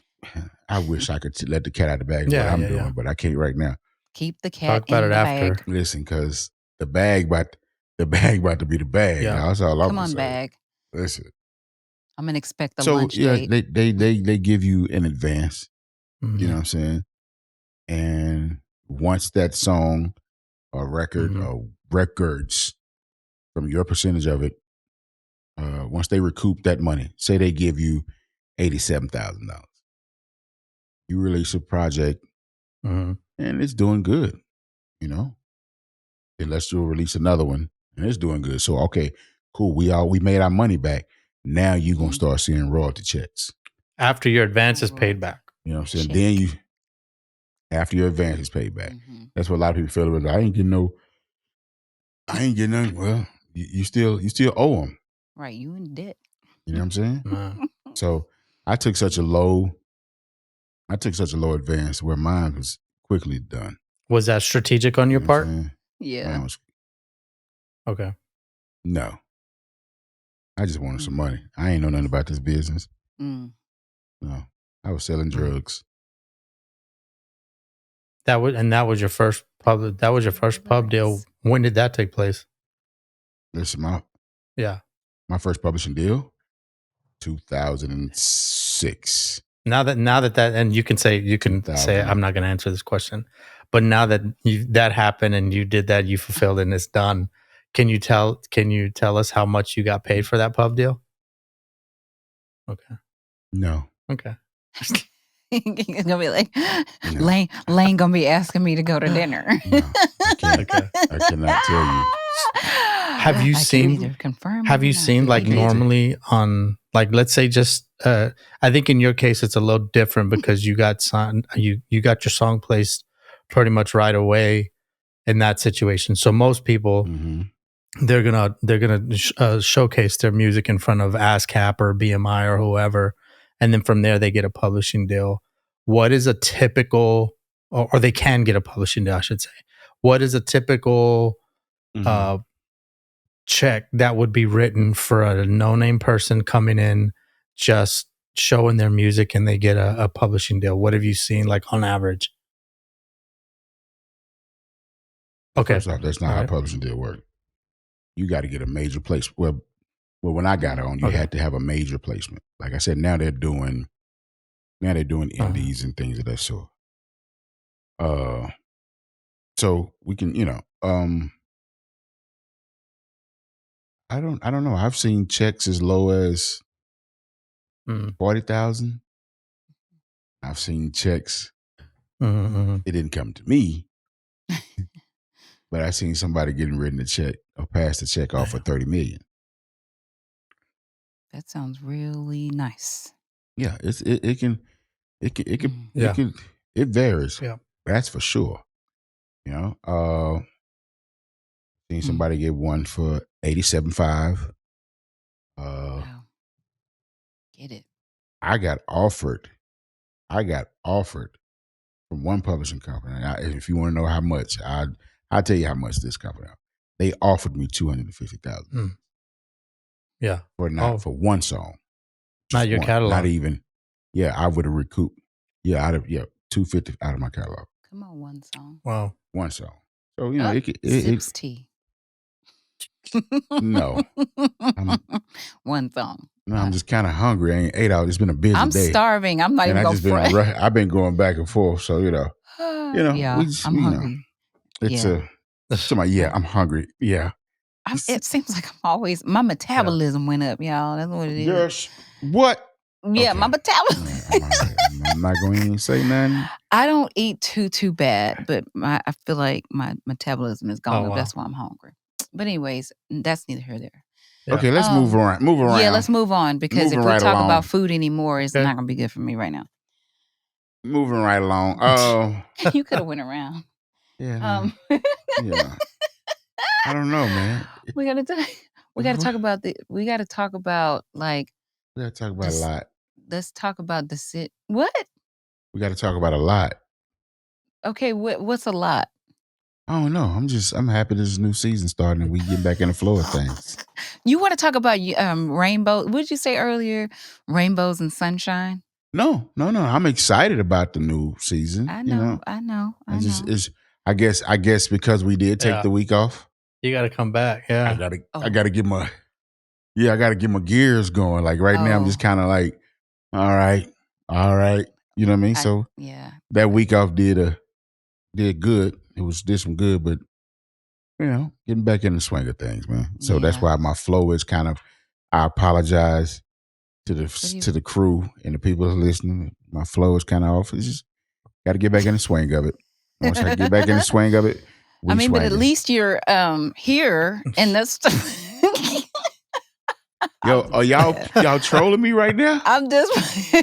I wish I could let the cat out of the bag of what I'm doing, but I can't right now. Keep the cat in the bag. After. Listen, because the bag about to be the bag. Yeah. That's all I'm Come on, saying. bag. Listen. I'm gonna expect the lunch date. They give you an advance. Mm-hmm. You know what I'm saying? And once that song or record or records from your percentage of it, once they recoup that money, say they give you $87,000, you release a project and it's doing good, then let's release another one and it's doing good. So okay, cool. We made our money back. Now you're gonna start seeing royalty checks after your advance is paid back. You know what I'm saying? Then after your advance is paid back. That's what a lot of people feel about. I ain't getting nothing. Well, you still owe them. Right, you in debt. You know what I'm saying? So I took such a low advance where mine was quickly done. Was that strategic on your part? Yeah. Okay. No. I just wanted some money. I ain't know nothing about this business. No. I was selling drugs. That was your first pub. That was your first pub deal. When did that take place? Listen, my first publishing deal, 2006. Now that and you can say I'm not going to answer this question, but now that that happened and you did that, you fulfilled it and it's done. Can you tell us how much you got paid for that pub deal? Okay. No. Okay. He's gonna be like, Lane gonna be asking me to go to dinner. No, I cannot tell you. Have you seen like normally on, like, let's say just I think in your case it's a little different because you got you got your song placed pretty much right away in that situation. So most people they're gonna showcase their music in front of ASCAP or BMI or whoever, and then from there they get a publishing deal. What is a typical, or they can get a publishing deal, I should say. What is a typical check that would be written for a no-name person coming in, just showing their music, and they get a publishing deal? What have you seen, like, on average? Okay. First off, that's not how publishing deal work. You got to get a major placement. Well, when I got on, you had to have a major placement. Like I said, now they're doing indies and things of that sort. So we can, I don't know. I've seen checks as low as 40,000. I've seen checks. It didn't come to me, but I seen somebody getting written a check or passed a check off for 30 million. That sounds really nice. Yeah, it varies. Yeah, that's for sure. Seen somebody get one for 87.5. Wow. Get it. I got offered I got offered from one publishing company. If you want to know how much, I'll tell you how much this company. They offered me $250,000. Yeah, for one song. Not your catalog. Not even. Yeah, I would have recouped. Yeah, $250 out of my catalog. Come on, one song. Wow, one song. So Sips tea. No, one song. No, I'm just kind of hungry. I ain't ate out. It's been a busy day. I'm starving. I'm not even going to I've been going back and forth. So yeah, I'm hungry. It's I'm hungry. Yeah. It seems like my metabolism went up, y'all. That's what it is. Yes. What? Yeah, okay. My metabolism. I'm not going to say nothing. I don't eat too bad, but I feel like my metabolism is gone up. Wow. That's why I'm hungry. But anyways, that's neither here nor there. Yeah. Okay, let's move around. Yeah, let's move on because if we talk about food anymore, it's not going to be good for me right now. Moving right along. Oh, you could have went around. Yeah. Yeah. I don't know, man. We got to talk about we got to talk about a lot. Let's talk about what? We got to talk about a lot. Okay, what's a lot? I don't know. I'm happy this new season starting and we get back in the flow of things. You want to talk about rainbow? What did you say earlier? Rainbows and sunshine? No. I'm excited about the new season. I know. I guess because we did take the week off. You got to come back. Yeah. I got to get my gears going. Like right now I'm just kind of like, all right. You know what I mean? So that week off did good. It did some good, but getting back in the swing of things, man. So that's why my flow is kind of. I apologize to the crew and the people who are listening. My flow is kind of off. It's just got to get back in the swing of it. Once I get back in the swing of it, but at least you're here, and that's. Yo, are y'all trolling me right now? I'm just.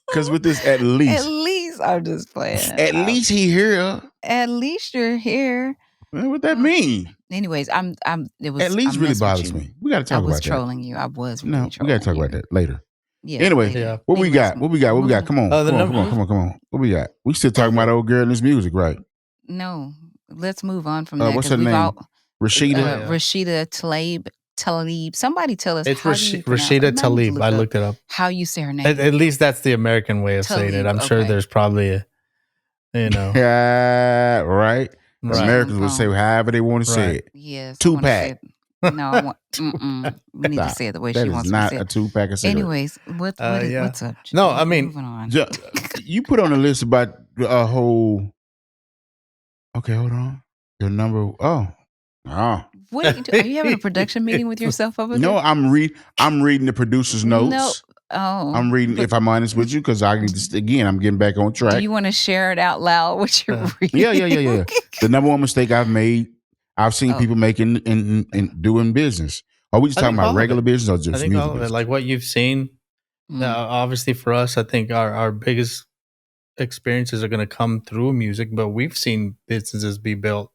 Because with this, at least I'm just playing. At least he here. At least you're here. What that mean? Anyways, It was at least really bothers me. We got to talk about that. I was trolling you. I was. Really trolling we got to talk about that later. Yeah. Anyway, what we got? What we got? Come on. Come on. What we got? We still talking about old girl and this music, right? No, let's move on from that. What's her name? Rashida. Rashida Tlaib. Somebody tell us. It's Rashida Tlaib. I looked it up. How you say her name? At least that's the American way of saying it. I'm sure there's probably Yeah, right. Americans would say however they want to say it. Yes. Tupac. No, we need to say it the way she wants to say it. That is not a Tupac of cigarette. Anyways, what's up? No, I mean, moving on. You put on a list about a whole. Okay, hold on. Your number. Oh. What are you having a production meeting with yourself over there? No, I'm reading the producer's notes. No. Oh. I'm reading, if I'm honest with you, because I'm getting back on track. Do you want to share it out loud what you're reading? Yeah. The number one mistake I've made, I've seen people making in doing business. Are we just talking about regular business or just music business? Like what you've seen, obviously for us, I think our biggest experiences are going to come through music, but we've seen businesses be built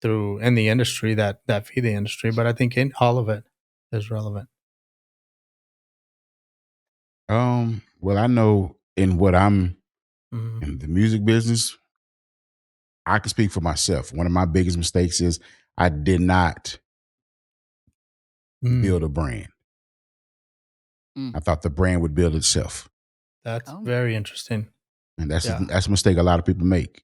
in the industry that feed the industry, but I think in all of it is relevant. Well, I know in what I'm in the music business, I can speak for myself. One of my biggest mistakes is I did not build a brand. I thought the brand would build itself. That's very interesting. And that's a mistake a lot of people make.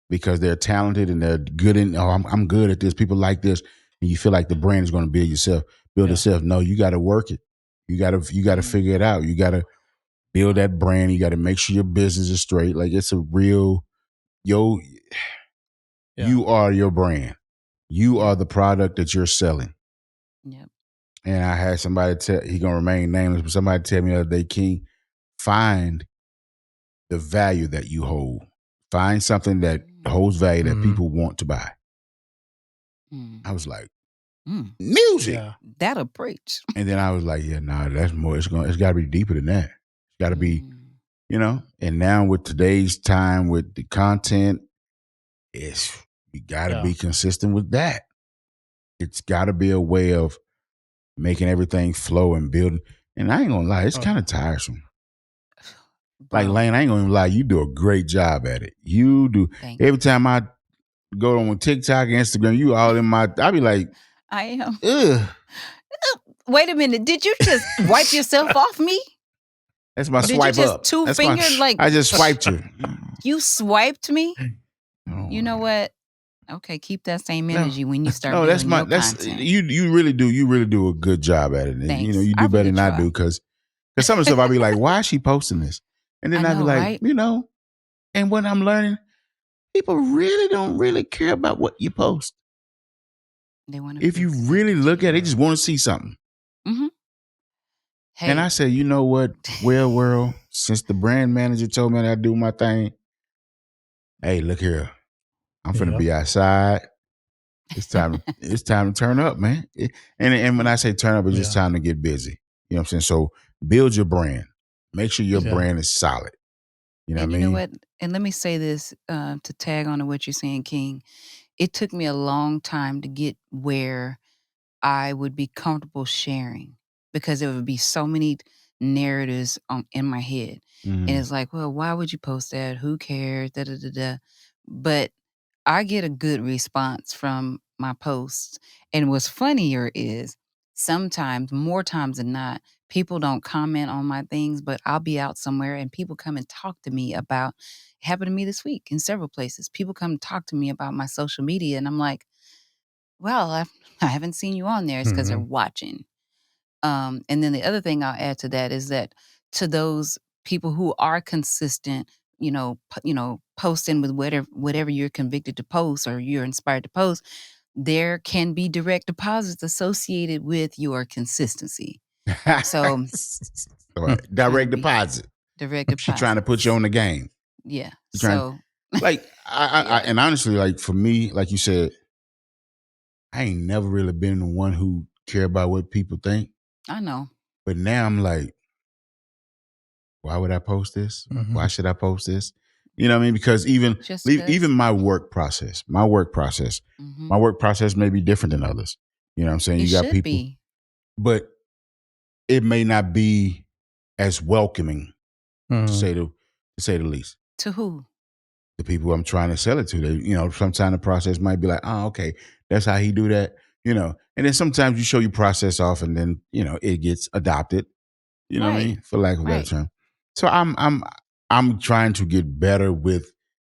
Because they're talented and they're good I'm good at this. People like this, and you feel like the brand is going to build itself. No, you got to work it. You got to figure it out. You got to build that brand. You got to make sure your business is straight. Like it's a real, you are your brand. You are the product that you're selling. Yep. And I had somebody he gonna remain nameless, but somebody tell me the other day, King, find the value that you hold. Find something that holds value that people want to buy. I was like, music. Yeah. That'll preach. And then I was like, that's more. It's got to be deeper than that. It's got to be, And now with today's time, with the content, you got to be consistent with that. It's got to be a way of making everything flow and building. And I ain't gonna lie, it's kind of tiresome. Bro. Like, Lane, I ain't gonna even lie, you do a great job at it. You do. Every time I go on TikTok and Instagram, you all in my, I be like, I am. Ugh. Wait a minute. Did you just wipe yourself off me? That's my swipe Did you just up. two-fingered like? I just swiped you. You swiped me? Oh, you know what? Okay, keep that same energy when you start building your content. You really do. You really do a good job at it. Thanks. You know, you do better than I do because some of the stuff I'll be like, why is she posting this? And then I'll be like, right? you know, and when I'm learning, people really don't really care about what you post. They want if you really look at it, they just want to see something. Mm-hmm. Hey. And I said, you know what? Well, world, since the brand manager told me that I do my thing, hey, look here. I'm finna be outside. It's time. It's time to turn up, man. And when I say turn up, it's just time to get busy. You know what I'm saying? So build your brand. Make sure your brand is solid. You know what I mean? You know what? And let me say this to tag on to what you're saying, King. It took me a long time to get where I would be comfortable sharing because there would be so many narratives in my head. And it's like, well, why would you post that? Who cares? Da, da, da, da. But I get a good response from my posts. And what's funnier is sometimes, more times than not, people don't comment on my things, but I'll be out somewhere and people come and talk to me about, it happened to me this week in several places. People come and talk to me about my social media and I'm like, well, I haven't seen you on there. It's because they're watching. And then the other thing I'll add to that is that to those people who are consistent, posting with whatever you're convicted to post or you're inspired to post, there can be direct deposits associated with your consistency. So direct deposit. Direct deposit. She's trying to put you on the game. Yeah. And honestly, like for me, like you said, I ain't never really been the one who care about what people think. I know. But now I'm like, why would I post this? Why should I post this? You know what I mean? Because even my work process, my work process may be different than others. You know what I'm saying? You got people, but it may not be as welcoming to say the least. To who? The people I'm trying to sell it to. They, sometimes the process might be like, oh, okay, that's how he do that. And then sometimes you show your process off, and then it gets adopted. You know what I mean? For lack of a better term. So I'm trying to get better with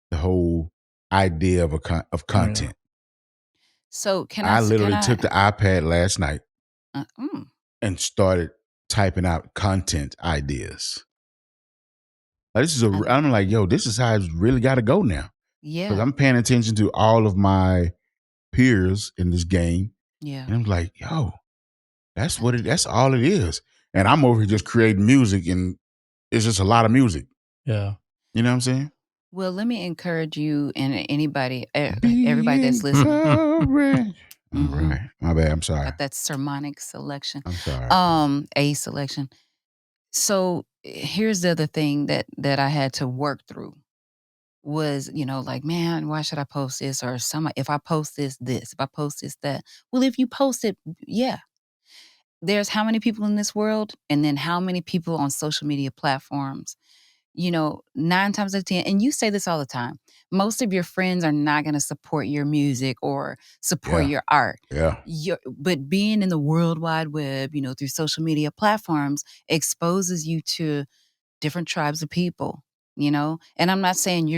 the whole idea of content. So I literally took the iPad last night and started typing out content ideas. Like, I'm like, yo, this is how it's really got to go now. Yeah. Because I'm paying attention to all of my peers in this game. Yeah. And I'm like, yo, that's all it is. And I'm over here just creating music, and it's just a lot of music. Yeah. You know what I'm saying? Well, let me encourage you and anybody, everybody that's listening. All right. My bad. I'm sorry. Got that sermonic selection. I'm sorry. A selection. So here's the other thing that I had to work through was, like, man, why should I post this? Or if I post this, if I post this, that. Well, if you post it, yeah. There's how many people in this world, and then how many people on social media platforms. 9 times out of 10, and you say this all the time, most of your friends are not going to support your music or support your art. Yeah. But being in the World Wide Web, through social media platforms exposes you to different tribes of people, and I'm not saying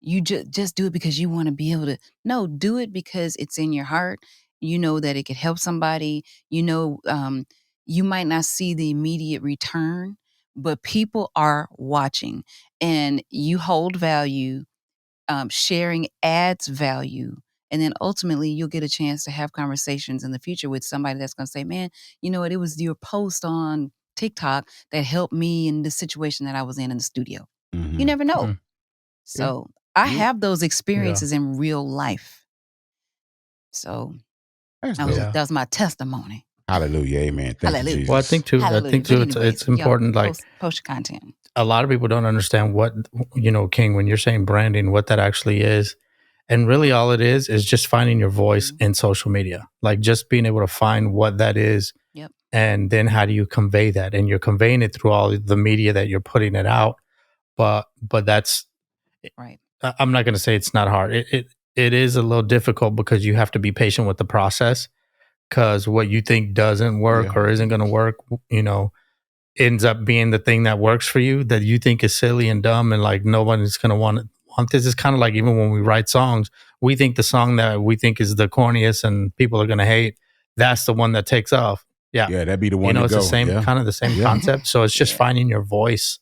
you just do it because you want to be able to. No, do it because it's in your heart. You know that it could help somebody. You might not see the immediate return, but people are watching, and you hold value. Sharing adds value. And then ultimately, you'll get a chance to have conversations in the future with somebody that's going to say, man, you know what? It was your post on TikTok that helped me in the situation that I was in the studio. Mm-hmm. You never know. So I have those experiences in real life. So that was my testimony. Hallelujah. Amen. Thank you, Jesus. Well, I think too, it's important. Like, post your content. A lot of people don't understand what, King, when you're saying branding, what that actually is. And really all it is just finding your voice in social media. Like, just being able to find what that is. Yep. And then how do you convey that? And you're conveying it through all the media that you're putting it out. but that's right. I'm not going to say it's not hard. It is a little difficult because you have to be patient with the process, because what you think doesn't work or isn't going to work, ends up being the thing that works for you, that you think is silly and dumb and like nobody's going to want this. Is kind of like even when we write songs, we think the song that we think is the corniest and people are going to hate, that's the one that takes off. Yeah, that'd be the one. It's the same kind of the same concept. So it's just finding your voice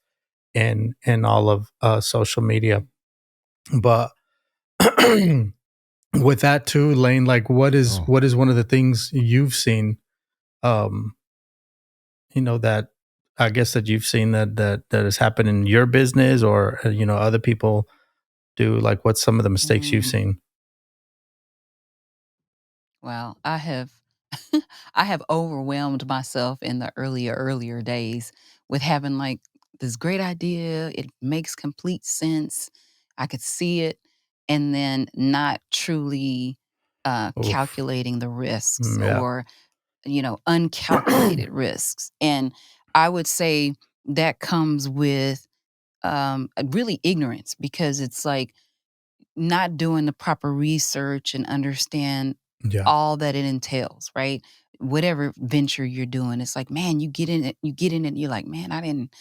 in all of social media. But with that too, Lane, like what is one of the things you've seen, that I guess that you've seen that has happened in your business, or other people do? Like, what's some of the mistakes you've seen? Well, I have overwhelmed myself in the earlier days with having like this great idea. It makes complete sense. I could see it, and then not truly calculating the risks or uncalculated risks. And I would say that comes with really ignorance, because it's like not doing the proper research and understand all that it entails, right? Whatever venture you're doing, it's like, man, you get in it, and you're like, man, I didn't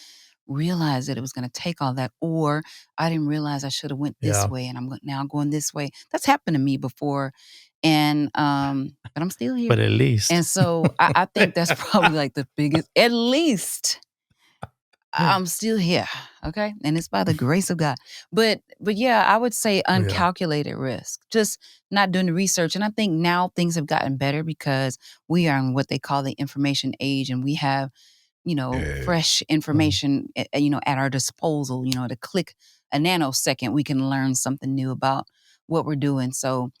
realize that it was going to take all that, or I didn't realize I should have went this way, and I'm now going this way. That's happened to me before, and but I'm still here. But at least, and so I think that's probably like the biggest. At least I'm still here, okay? And it's by the grace of God. But yeah, I would say uncalculated risk, just not doing the research. And I think now things have gotten better because we are in what they call the information age, and we have, fresh information, at our disposal. To click a nanosecond, we can learn something new about what we're doing. So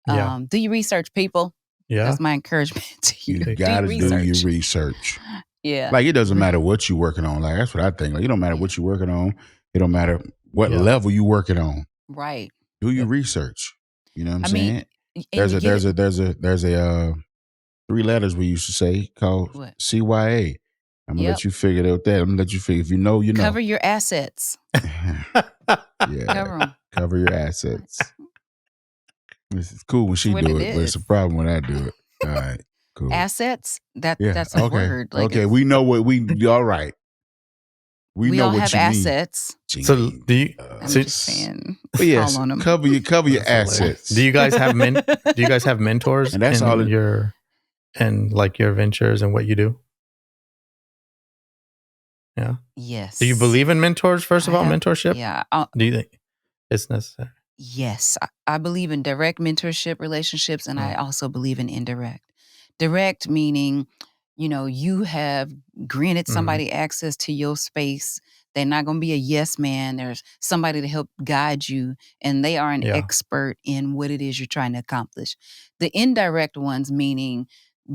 do your research, people. Yeah. That's my encouragement to you. You got to do your research. Yeah. Like, it doesn't matter what you're working on. Like, that's what I think. Like, it don't matter what you're working on. It don't matter what level you're working on. Right. Do your research. You know what I'm saying? Mean, there's a 3 letters we used to say called CYA. I'm going to let you figure out that. I'm going to let you figure. If you know, you know. Cover your assets. Yeah. Cover your assets. It's cool when she do it, but it's a problem when I do it. All right. Cool. Assets? That's a word. Like okay, we know what we all right. We know all what have you assets. Mean. So do you? I'm just saying. But yes, cover your assets. Do you guys have Do you guys have mentors? And that's in all. Your ventures and what you do. Yeah. Yes. Do you believe in mentors? First of all, mentorship. Yeah. Do you think it's necessary? Yes, I believe in direct mentorship relationships, and I also believe in indirect. Direct meaning, you have granted somebody access to your space. They're not going to be a yes man. There's somebody to help guide you, and they are an expert in what it is you're trying to accomplish. The indirect ones meaning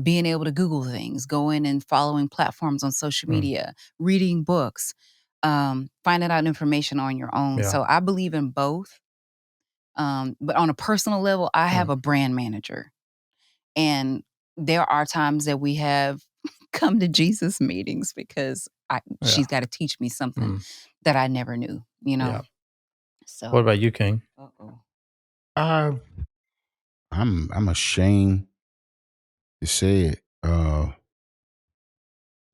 being able to Google things, going and following platforms on social media, reading books, finding out information on your own. So I believe in both. But on a personal level, I have a brand manager. And there are times that we have come to Jesus meetings because she's got to teach me something that I never knew, Yeah. So what about you, King? I'm ashamed to say it.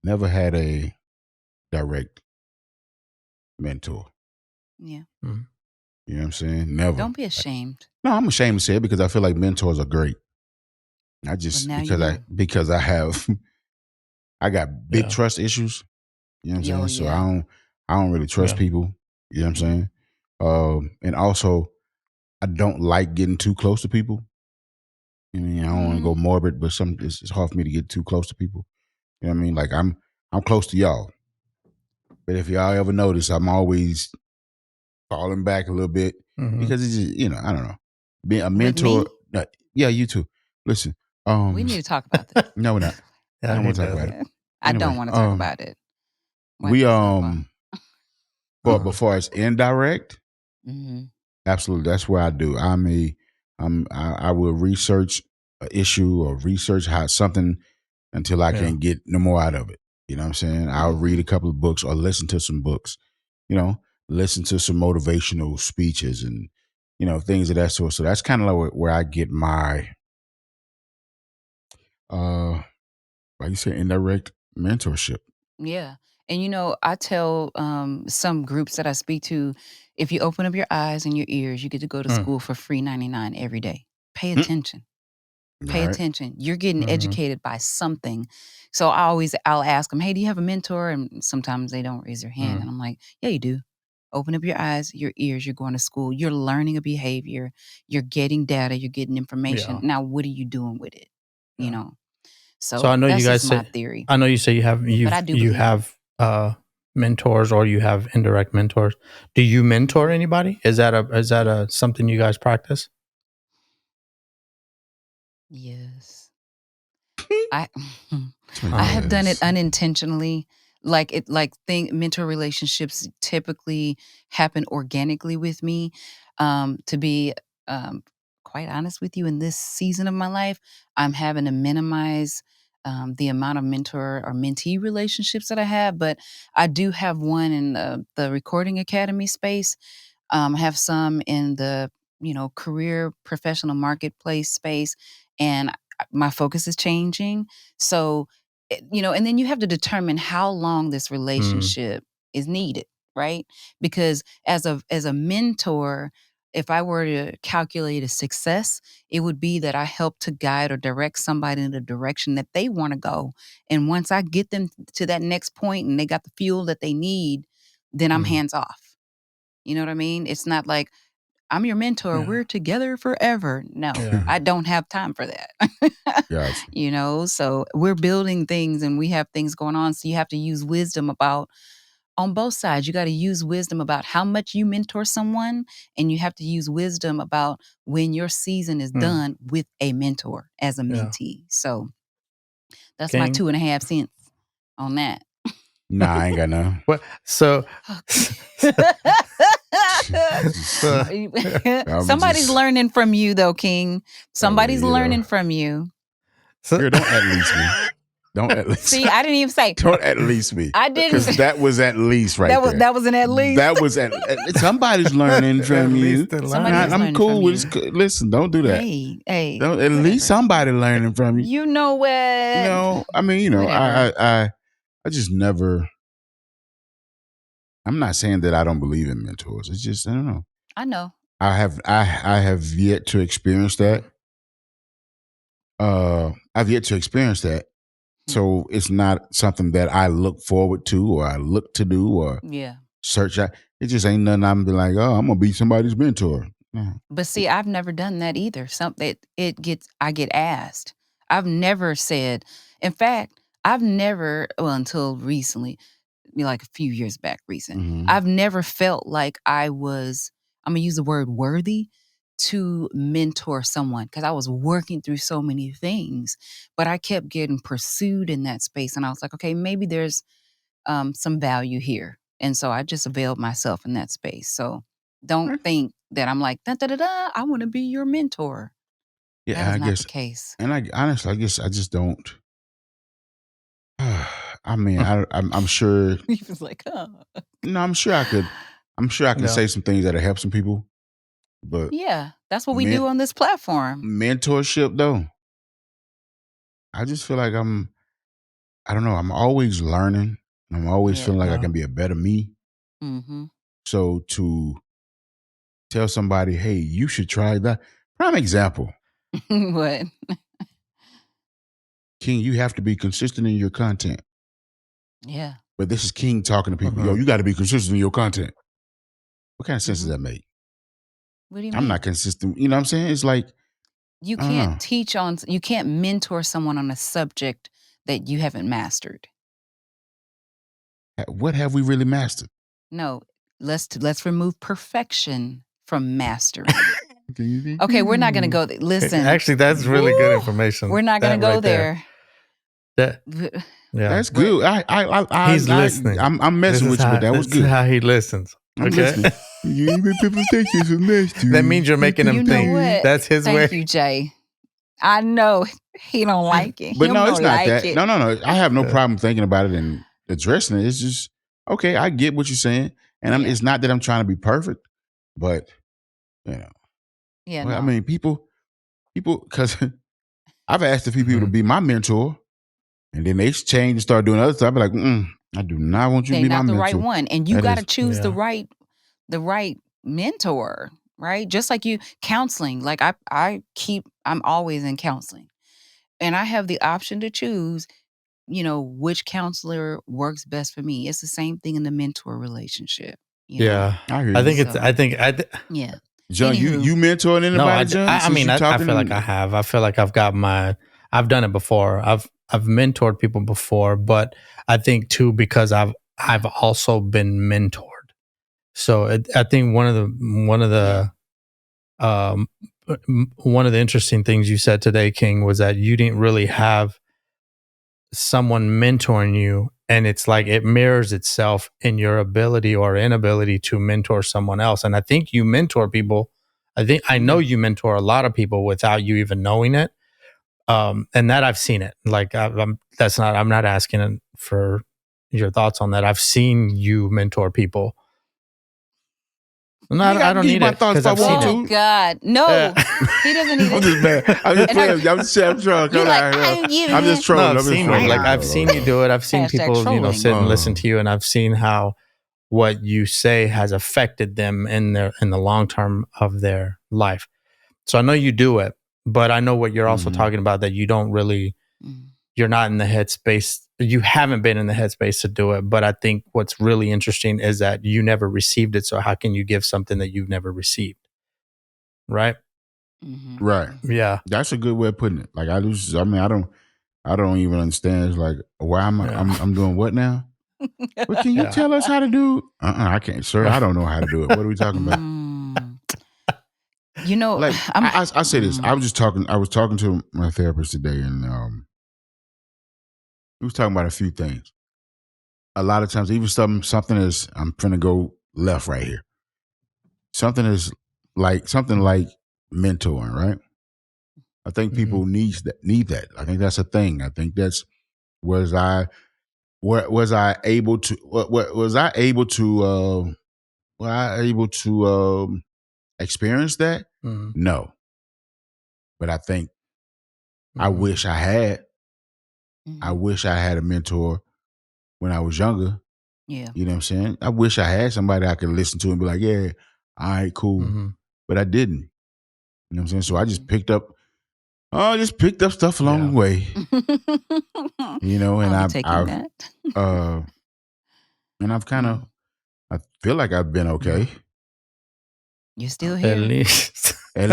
Never had a direct mentor. Yeah. You know what I'm saying? Never. Don't be ashamed. No, I'm ashamed to say it because I feel like mentors are great. I just because I have I got big trust issues. You know what I'm saying? So I don't really trust people. You know what I'm saying? And also I don't like getting too close to people. I mean, I don't want to go morbid, but it's hard for me to get too close to people. You know what I mean? Like I'm close to y'all. But if y'all ever notice, I'm always falling back a little bit because it's just, I don't know. Being a mentor. Yeah, you too. Listen. We need to talk about this. No, we're not. I don't want to talk about it. I don't want to talk about it. But before it's indirect, absolutely, that's what I do. I will research an issue or research how something until I can't get no more out of it. You know what I'm saying? I'll read a couple of books or listen to some books. listen to some motivational speeches and, things of that sort. So that's kind of like where I get my, like you said, indirect mentorship. Yeah. And I tell some groups that I speak to, if you open up your eyes and your ears, you get to go to school for free 99 every day. Pay attention. Pay attention. You're getting educated by something. So I'll ask them, hey, do you have a mentor? And sometimes they don't raise their hand. And I'm like, yeah, you do. Open up your eyes, your ears, you're going to school. You're learning a behavior. You're getting data. You're getting information. Now, what are you doing with it? So I know that's you guys just say, my theory. I know you say you have mentors, or you have indirect mentors. Do you mentor anybody? Is that something you guys practice? Yes. I have done it unintentionally. Mentor relationships typically happen organically with me. To be quite honest with you, in this season of my life, I'm having to minimize the amount of mentor or mentee relationships that I have, but I do have one in the recording academy space. I have some in the career professional marketplace space, and my focus is changing. So, and then you have to determine how long this relationship is needed, right? Because as a mentor, if I were to calculate a success, it would be that I help to guide or direct somebody in the direction that they want to go. And once I get them to that next point and they got the fuel that they need, then I'm hands off. You know what I mean? It's not like, I'm your mentor. Yeah. We're together forever. No, I don't have time for that. Gotcha. So we're building things and we have things going on. So you have to use wisdom on both sides. You got to use wisdom about how much you mentor someone, and you have to use wisdom about when your season is done with a mentor as a mentee. So that's my 2.5 cents on that. Nah, I ain't got none. What? So, somebody's learning from you, though, King. Somebody's learning from you. Here, don't at least me. Don't at least. See, I didn't even say. Don't at least me. I didn't. Because that was at least right there. That was an at least. That was at somebody's learning from you. I'm cool with it. Listen, don't do that. Hey. Don't, at least somebody learning from you. You know what? I mean, I just never. I'm not saying that I don't believe in mentors. It's just I don't know. I know. I have yet to experience that. I've yet to experience that. So it's not something that I look forward to or I look to do or search out. It just ain't nothing I'm be like, oh, I'm gonna be somebody's mentor. But see, I've never done that either. I get asked. I've never said. In fact, I've never, until recently, like a few years back recent, I've never felt like I was, I'm gonna use the word worthy to mentor someone because I was working through so many things, but I kept getting pursued in that space. And I was like, okay, maybe there's some value here. And so I just availed myself in that space. So don't think that I'm like, I want to be your mentor. Yeah, that is I not guess the case. And I honestly, I guess I just don't. I mean, I'm sure. He was like, oh. No, I'm sure I could. I'm sure I can say some things that'll help some people. But yeah, that's what we do on this platform. Mentorship, though, I just feel like I don't know. I'm always learning. I'm always feeling like I can be a better me. Mm-hmm. So to tell somebody, hey, you should try that. Prime example. What? King, you have to be consistent in your content. Yeah. But this is King talking to people. Yo, you got to be consistent in your content. What kind of sense does that make? What do you mean? I'm not consistent. You know what I'm saying? It's like, you can't you can't mentor someone on a subject that you haven't mastered. What have we really mastered? No, let's remove perfection from mastering. Okay, we're not going to go there. Listen. Actually, that's really good information. We're not going to go there. That's good. He's listening. I'm messing with you, but that was good. That's how he listens. I'm listening. People think it's a nasty. That means you're making him think. What? That's his way. Thank you, Jay. I know he don't like it. But no, it's not that. No. I have no problem thinking about it and addressing it. It's just, okay, I get what you're saying. And it's not that I'm trying to be perfect, but I mean, people, because I've asked a few people to be my mentor, and then they change and start doing other stuff. I'd be like, I do not want you to be my mentor. They're not the right one, and you got to choose the right mentor, right? Just like you counseling. Like I'm always in counseling, and I have the option to choose, which counselor works best for me. It's the same thing in the mentor relationship. Yeah, I think it's. Yeah. John, you mentoring anybody? John? I mean, I feel like I have. I feel like I've done it before. I've mentored people before, but I think too because I've also been mentored. So I think one of the interesting things you said today, King, was that you didn't really have someone mentoring you, and it's like it mirrors itself in your ability or inability to mentor someone else. And I think you mentor people. I know you mentor a lot of people without you even knowing it. And that I've seen it. Like I'm not asking for your thoughts on that. I've seen you mentor people. I don't need it because I've seen it. Oh God, no, he doesn't need it. I'm just mad. I'm just playing. I'm just trolling. I've seen you do it. I've seen people, sit and listen to you, and I've seen how what you say has affected them in the long term of their life. So I know you do it, but I know what you're also talking about, that you don't really, you're not in the headspace. You haven't been in the headspace to do it. But I think what's really interesting is that you never received it. So how can you give something that you've never received? Right? Mm-hmm. Right. Yeah. That's a good way of putting it. Like I don't even understand. It's like, why I'm doing what now? But can you tell us how to do? I can't, sir. I don't know how to do it. What are we talking about? Like I say this. I was talking to my therapist today, and he was talking about a few things. A lot of times, even something is, I'm finna go left right here. Something like mentoring, right? I think people need that. I think that's a thing. I think that's was I able to experience that? No. But I think I wish I had. I wish I had a mentor when I was younger. Yeah. You know what I'm saying? I wish I had somebody I could listen to and be like, yeah, all right, cool. But I didn't. You know what I'm saying? So I just picked up stuff along the way. And I've kind of, I feel like I've been okay. You're still here. At least. I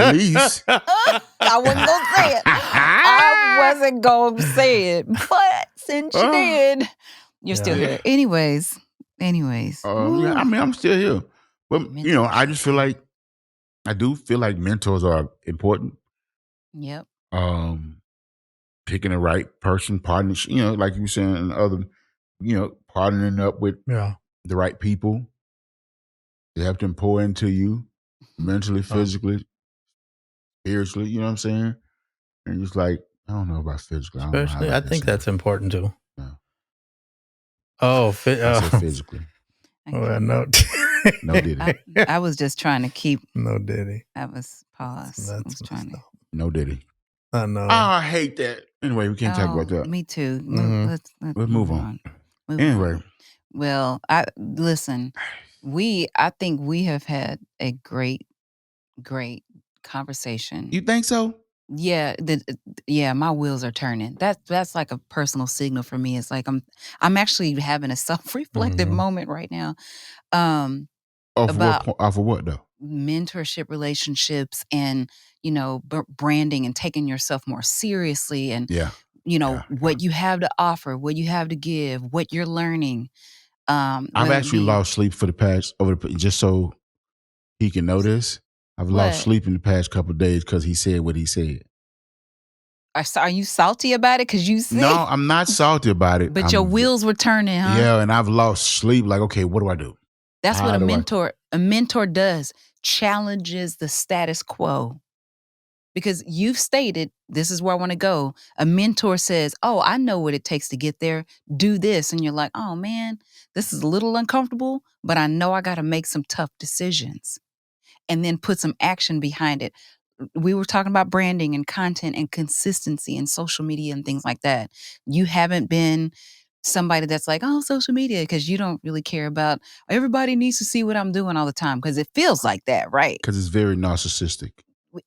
wasn't going to say it. I wasn't going to say it. But since you did, you're still here. Anyways. Yeah, I mean, I'm still here. But, I just feel like, I do feel like mentors are important. Yep. Picking the right person, partnership, like you were saying, and other, partnering up with the right people. They have to pour into you mentally, physically, spiritually, you know what I'm saying? And just like, I don't know about physically. Especially, I think that's important too. Yeah. I said physically. No. No diddy. I was just trying to keep. No diddy. I was paused. I was trying to. No diddy. I know. I hate that. Anyway, we can't talk about that. Me too. Let's move on. Anyway. Well, listen. I think we have had a great conversation. You think so? Yeah, my wheels are turning. That's like a personal signal for me. It's like I'm actually having a self-reflective moment right now. About off of what though? Mentorship, relationships, and branding, and taking yourself more seriously, and what you have to offer, what you have to give, what you're learning. I've actually lost sleep for the past just so he can know this. I've lost sleep in the past couple of days because he said what he said. Are you salty about it? Because you said no, I'm not salty about it. But your wheels were turning, huh? Yeah, and I've lost sleep. Like, okay, what do I do? That's what a mentor does. Challenges the status quo. Because you've stated, this is where I want to go. A mentor says, oh, I know what it takes to get there. Do this. And you're like, oh man, this is a little uncomfortable, but I know I got to make some tough decisions and then put some action behind it. We were talking about branding and content and consistency and social media and things like that. You haven't been somebody that's like, oh, social media, because you don't really care about everybody needs to see what I'm doing all the time, because it feels like that, right? Because it's very narcissistic.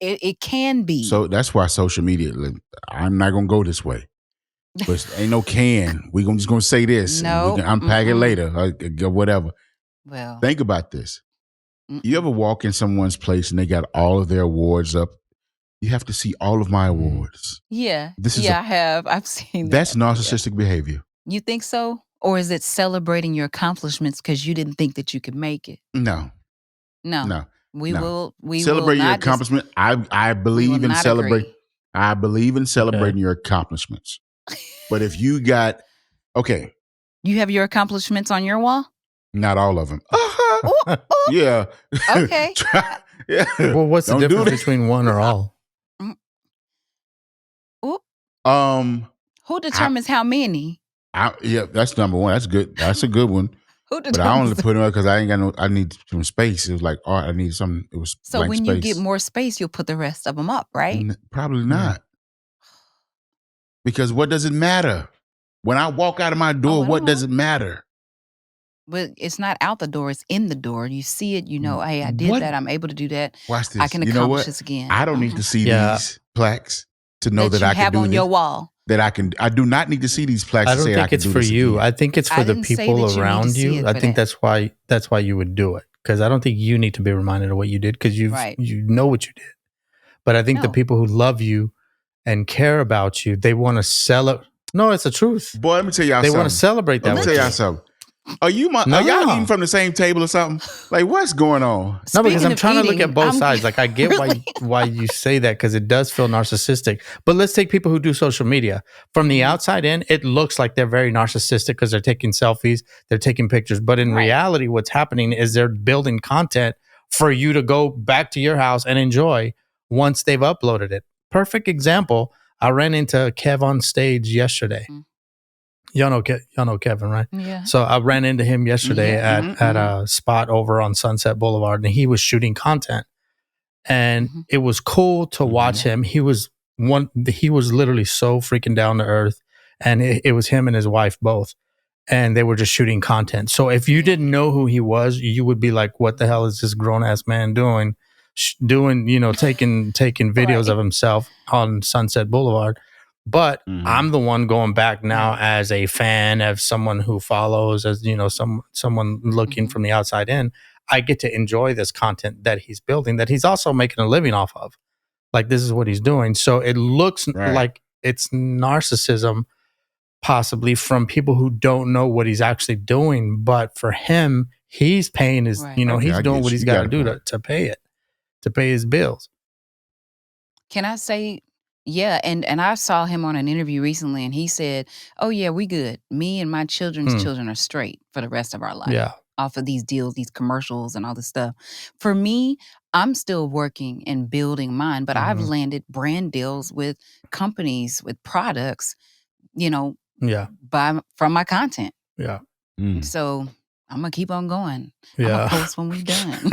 It can be. So that's why social media, I'm not going to go this way. But ain't no can. We're just going to say this. No. And we can unpack it later or whatever. Well. Think about this. You ever walk in someone's place and they got all of their awards up? You have to see all of my awards. Yeah. I have. I've seen that. That's narcissistic behavior. You think so? Or is it celebrating your accomplishments because you didn't think that you could make it? No. We will celebrate your accomplishment. I believe in celebrating. I believe in celebrating your accomplishments. But if you got, you have your accomplishments on your wall? Not all of them. Ooh. Yeah. Okay. Yeah. Well, what's the difference between one or all? Ooh. Who determines how many? Yeah, that's number one. That's good. That's a good one. But I only put them up because I ain't got I need some space. It was like, I need something. It was so when you get more space, you'll put the rest of them up, right? Probably not. Because what does it matter? When I walk out of my door, what does it matter? But it's not out the door, it's in the door. You see it, you know, hey, I did that. I'm able to do that. Watch this. I can accomplish this again. I don't need to see these plaques to know that I can do this. You have on your wall. I do not need to see these plaques to say I can do this. I don't think it's for you. I think it's for the people around you. I think that's why you would do it. Because I don't think you need to be reminded of what you did because you know what you did. But I think the people who love you and care about you, they want to celebrate. No, it's the truth. Boy, let me tell y'all something. They want to celebrate that. Let me tell y'all something. Are y'all eating from the same table or something? Like, what's going on? No, because I'm trying to look at both sides. Like, I get why you say that because it does feel narcissistic. But let's take people who do social media. From the outside in, it looks like they're very narcissistic because they're taking selfies, they're taking pictures. But in reality, what's happening is they're building content for you to go back to your house and enjoy once they've uploaded it. Perfect example. I ran into Kev on stage yesterday. Y'all know Kevin, right? Yeah. So I ran into him yesterday at a spot over on Sunset Boulevard, and he was shooting content, and it was cool to watch him. He was literally so freaking down to earth, and it was him and his wife both, and they were just shooting content. So if you didn't know who he was, you would be like, "What the hell is this grown ass man doing? Taking videos of himself on Sunset Boulevard." But I'm the one going back now as a fan, of someone who follows, as someone looking from the outside in. I get to enjoy this content that he's building, that he's also making a living off of. Like, this is what he's doing. So it looks like it's narcissism, possibly from people who don't know what he's actually doing. But for him, he's paying his, he's doing what he's got to do to pay it, to pay his bills. Can I say? Yeah, and I saw him on an interview recently, and he said, "Oh yeah, we good. Me and my children's children are straight for the rest of our life." Yeah. Off of these deals, these commercials, and all this stuff. For me, I'm still working and building mine, but I've landed brand deals with companies, with products, from my content. Yeah. So I'm gonna keep on going. Yeah. I'm gonna post when we're done.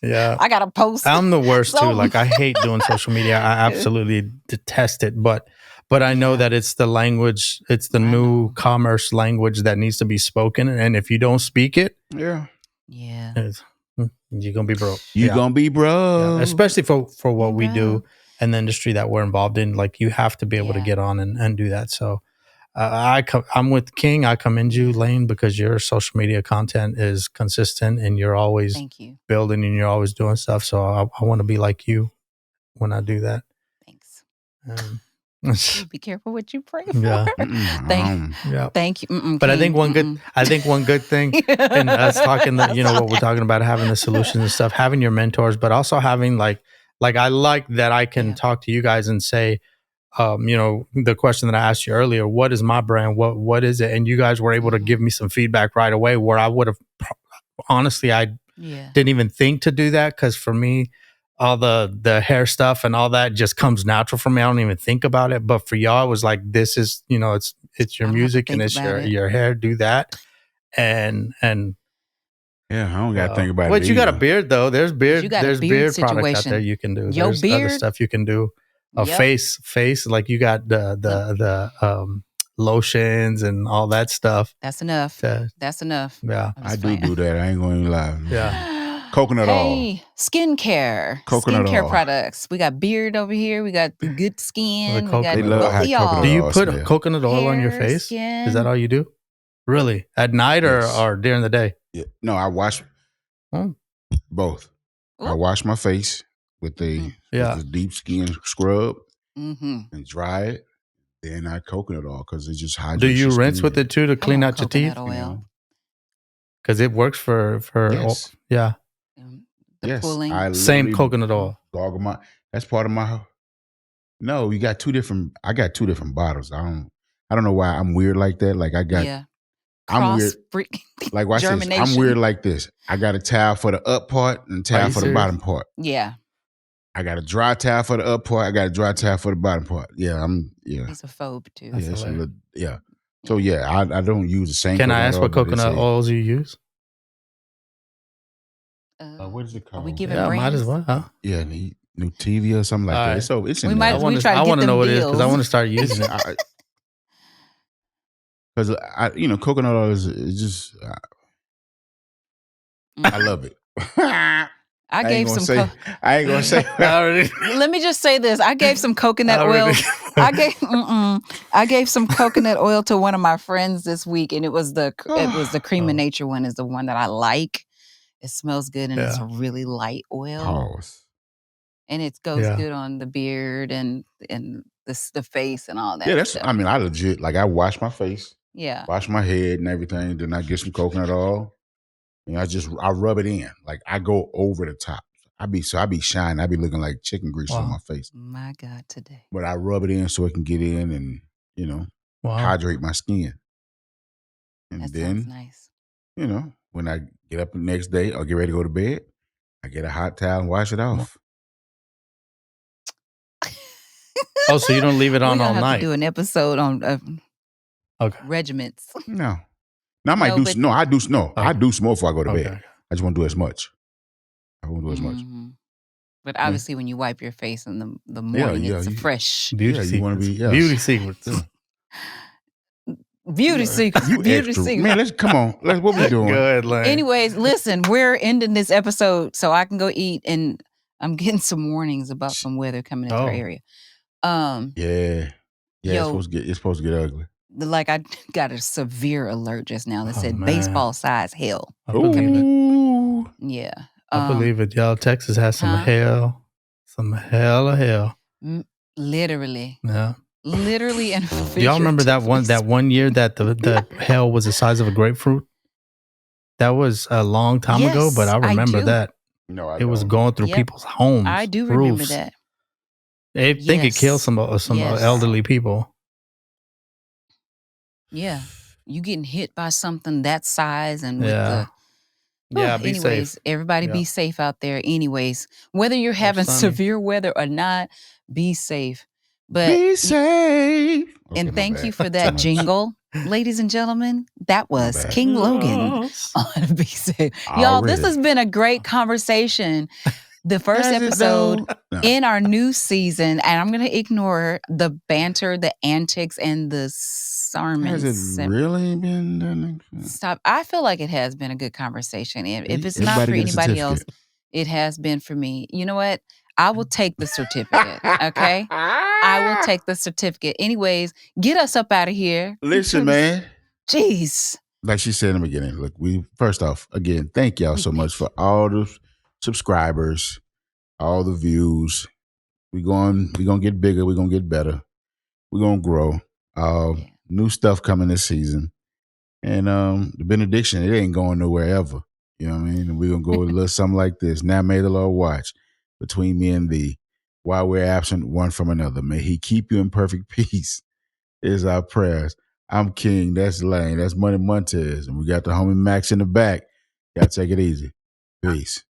Yeah. I gotta post. I'm the worst too. Like, I hate doing social media. I absolutely detest it. But I know that it's the language, it's the new commerce language that needs to be spoken. And if you don't speak it, you're gonna be broke. You're gonna be broke. Yeah. Especially for what we do and the industry that we're involved in. Like, you have to be able to get on and do that. So I'm with King. I commend you, Lane, because your social media content is consistent and you're always building and you're always doing stuff. So I want to be like you when I do that. Thanks. Be careful what you pray for. Yeah. Thank you. But I think one good thing, and us talking what we're talking about, having the solutions and stuff, having your mentors, but also having like I like that I can talk to you guys and say, the question that I asked you earlier, what is my brand? What is it? And you guys were able to give me some feedback right away, where I would have, honestly, I didn't even think to do that. Cause for me, all the hair stuff and all that just comes natural for me. I don't even think about it. But for y'all, it was like, this is, it's your music and it's your hair. Do that. And yeah, I don't got to think about it. But you got a beard though. There's beard products out there you can do. Your There's beard, other stuff you can do. Face, like you got the lotions and all that stuff. That's enough. That's enough. Yeah, I do that. I ain't going to lie. Yeah, coconut oil. Skincare. Coconut skincare oil. Products. We got beard over here. We got the good skin. We got they love how coconut Do you oil put smell. coconut oil on your face? Skin. Is that all you do? Really? At night or during the day? Yeah. No, I wash both. Ooh. I wash my face with the deep skin scrub and dry it. Then I coconut oil because it just hydrates. Do you rinse with it too to clean out your teeth? Because it works for yes. Yeah. The pulling. Same coconut oil. That's part of my. No, you got two different. I got two different bottles. I don't know why I'm weird like that. Like I got. Yeah. I'm weird. Like watch this. I'm weird like this. I got a towel for the up part and a towel for the bottom part. Yeah. I got a dry towel for the up part. I got a dry towel for the bottom part. Yeah, He's a phobe too. Yeah. So I don't use the same. Can I ask what coconut oils you use? What is it called? Are we giving brands? Might as well. Huh? Yeah, Nutella or something like that. So it's in I want to know what it is because I want to start using it. Because coconut oil is just I love it. I ain't gonna say. Let me just say this. I gave some coconut oil. I gave some coconut oil to one of my friends this week, and it was the Cream of Nature one is the one that I like. It smells good, and it's a really light oil. Pause. And it goes good on the beard and the face and all that. Yeah, that's. Stuff. I mean, I legit I wash my face. Yeah. Wash my head and everything. Then I get some coconut oil. And I rub it in. Like I go over the top. I be shining. I be looking like chicken grease on my face. My God, today. But I rub it in so it can get in and, hydrate my skin. And that then, sounds nice. When I get up the next day or get ready to go to bed, I get a hot towel and wash it off. Oh, so you don't leave it on all night? Have to do an episode on regiments. No. Now I do some more before I go to bed. I just won't do as much. I won't do as much. But obviously, when you wipe your face in the morning, it's a fresh beauty secrets. Beauty secrets. Beauty secrets. Beauty secrets. Man, come on. What we doing? Good, Lane. Anyways, listen, we're ending this episode so I can go eat, and I'm getting some warnings about some weather coming into our area. Yeah. It's supposed to get ugly. Like I got a severe alert just now that said baseball size hail. I believe it. Yeah. I believe it, y'all. Texas has some hail. Some hell of hell. Literally. Yeah. Literally and Do y'all remember that one year that the hail was the size of a grapefruit? That was a long time ago, but I remember that. No, it was going through people's homes. I do roofs. remember that. I think it killed some elderly people. Yeah, you getting hit by something that size and with be anyways, safe. Everybody be safe out there. Anyways, whether you're having severe weather or not, be safe. But be safe. And thank you for that jingle, ladies and gentlemen. That was King Logan on Be Safe. Y'all, this has been a great conversation. The first episode in our new season, and I'm going to ignore the banter, the antics, and the sermons. Has it really been done? Stop. I feel like it has been a good conversation. If it's not for anybody else, it has been for me. You know what? I will take the certificate, okay? I will take the certificate. Anyways, get us up out of here. Listen, man. Jeez. Like she said in the beginning, look, first off, again, thank y'all so much for all the subscribers, all the views. We're gonna get bigger. We're gonna get better. We're gonna grow. New stuff coming this season. And the benediction, it ain't going nowhere ever. You know what I mean? And we're gonna go a little something like this. Now may the Lord watch between me and thee while we're absent one from another. May he keep you in perfect peace is our prayers. I'm King. That's Lane. That's Money Montez. And we got the homie Max in the back. Y'all take it easy. Peace.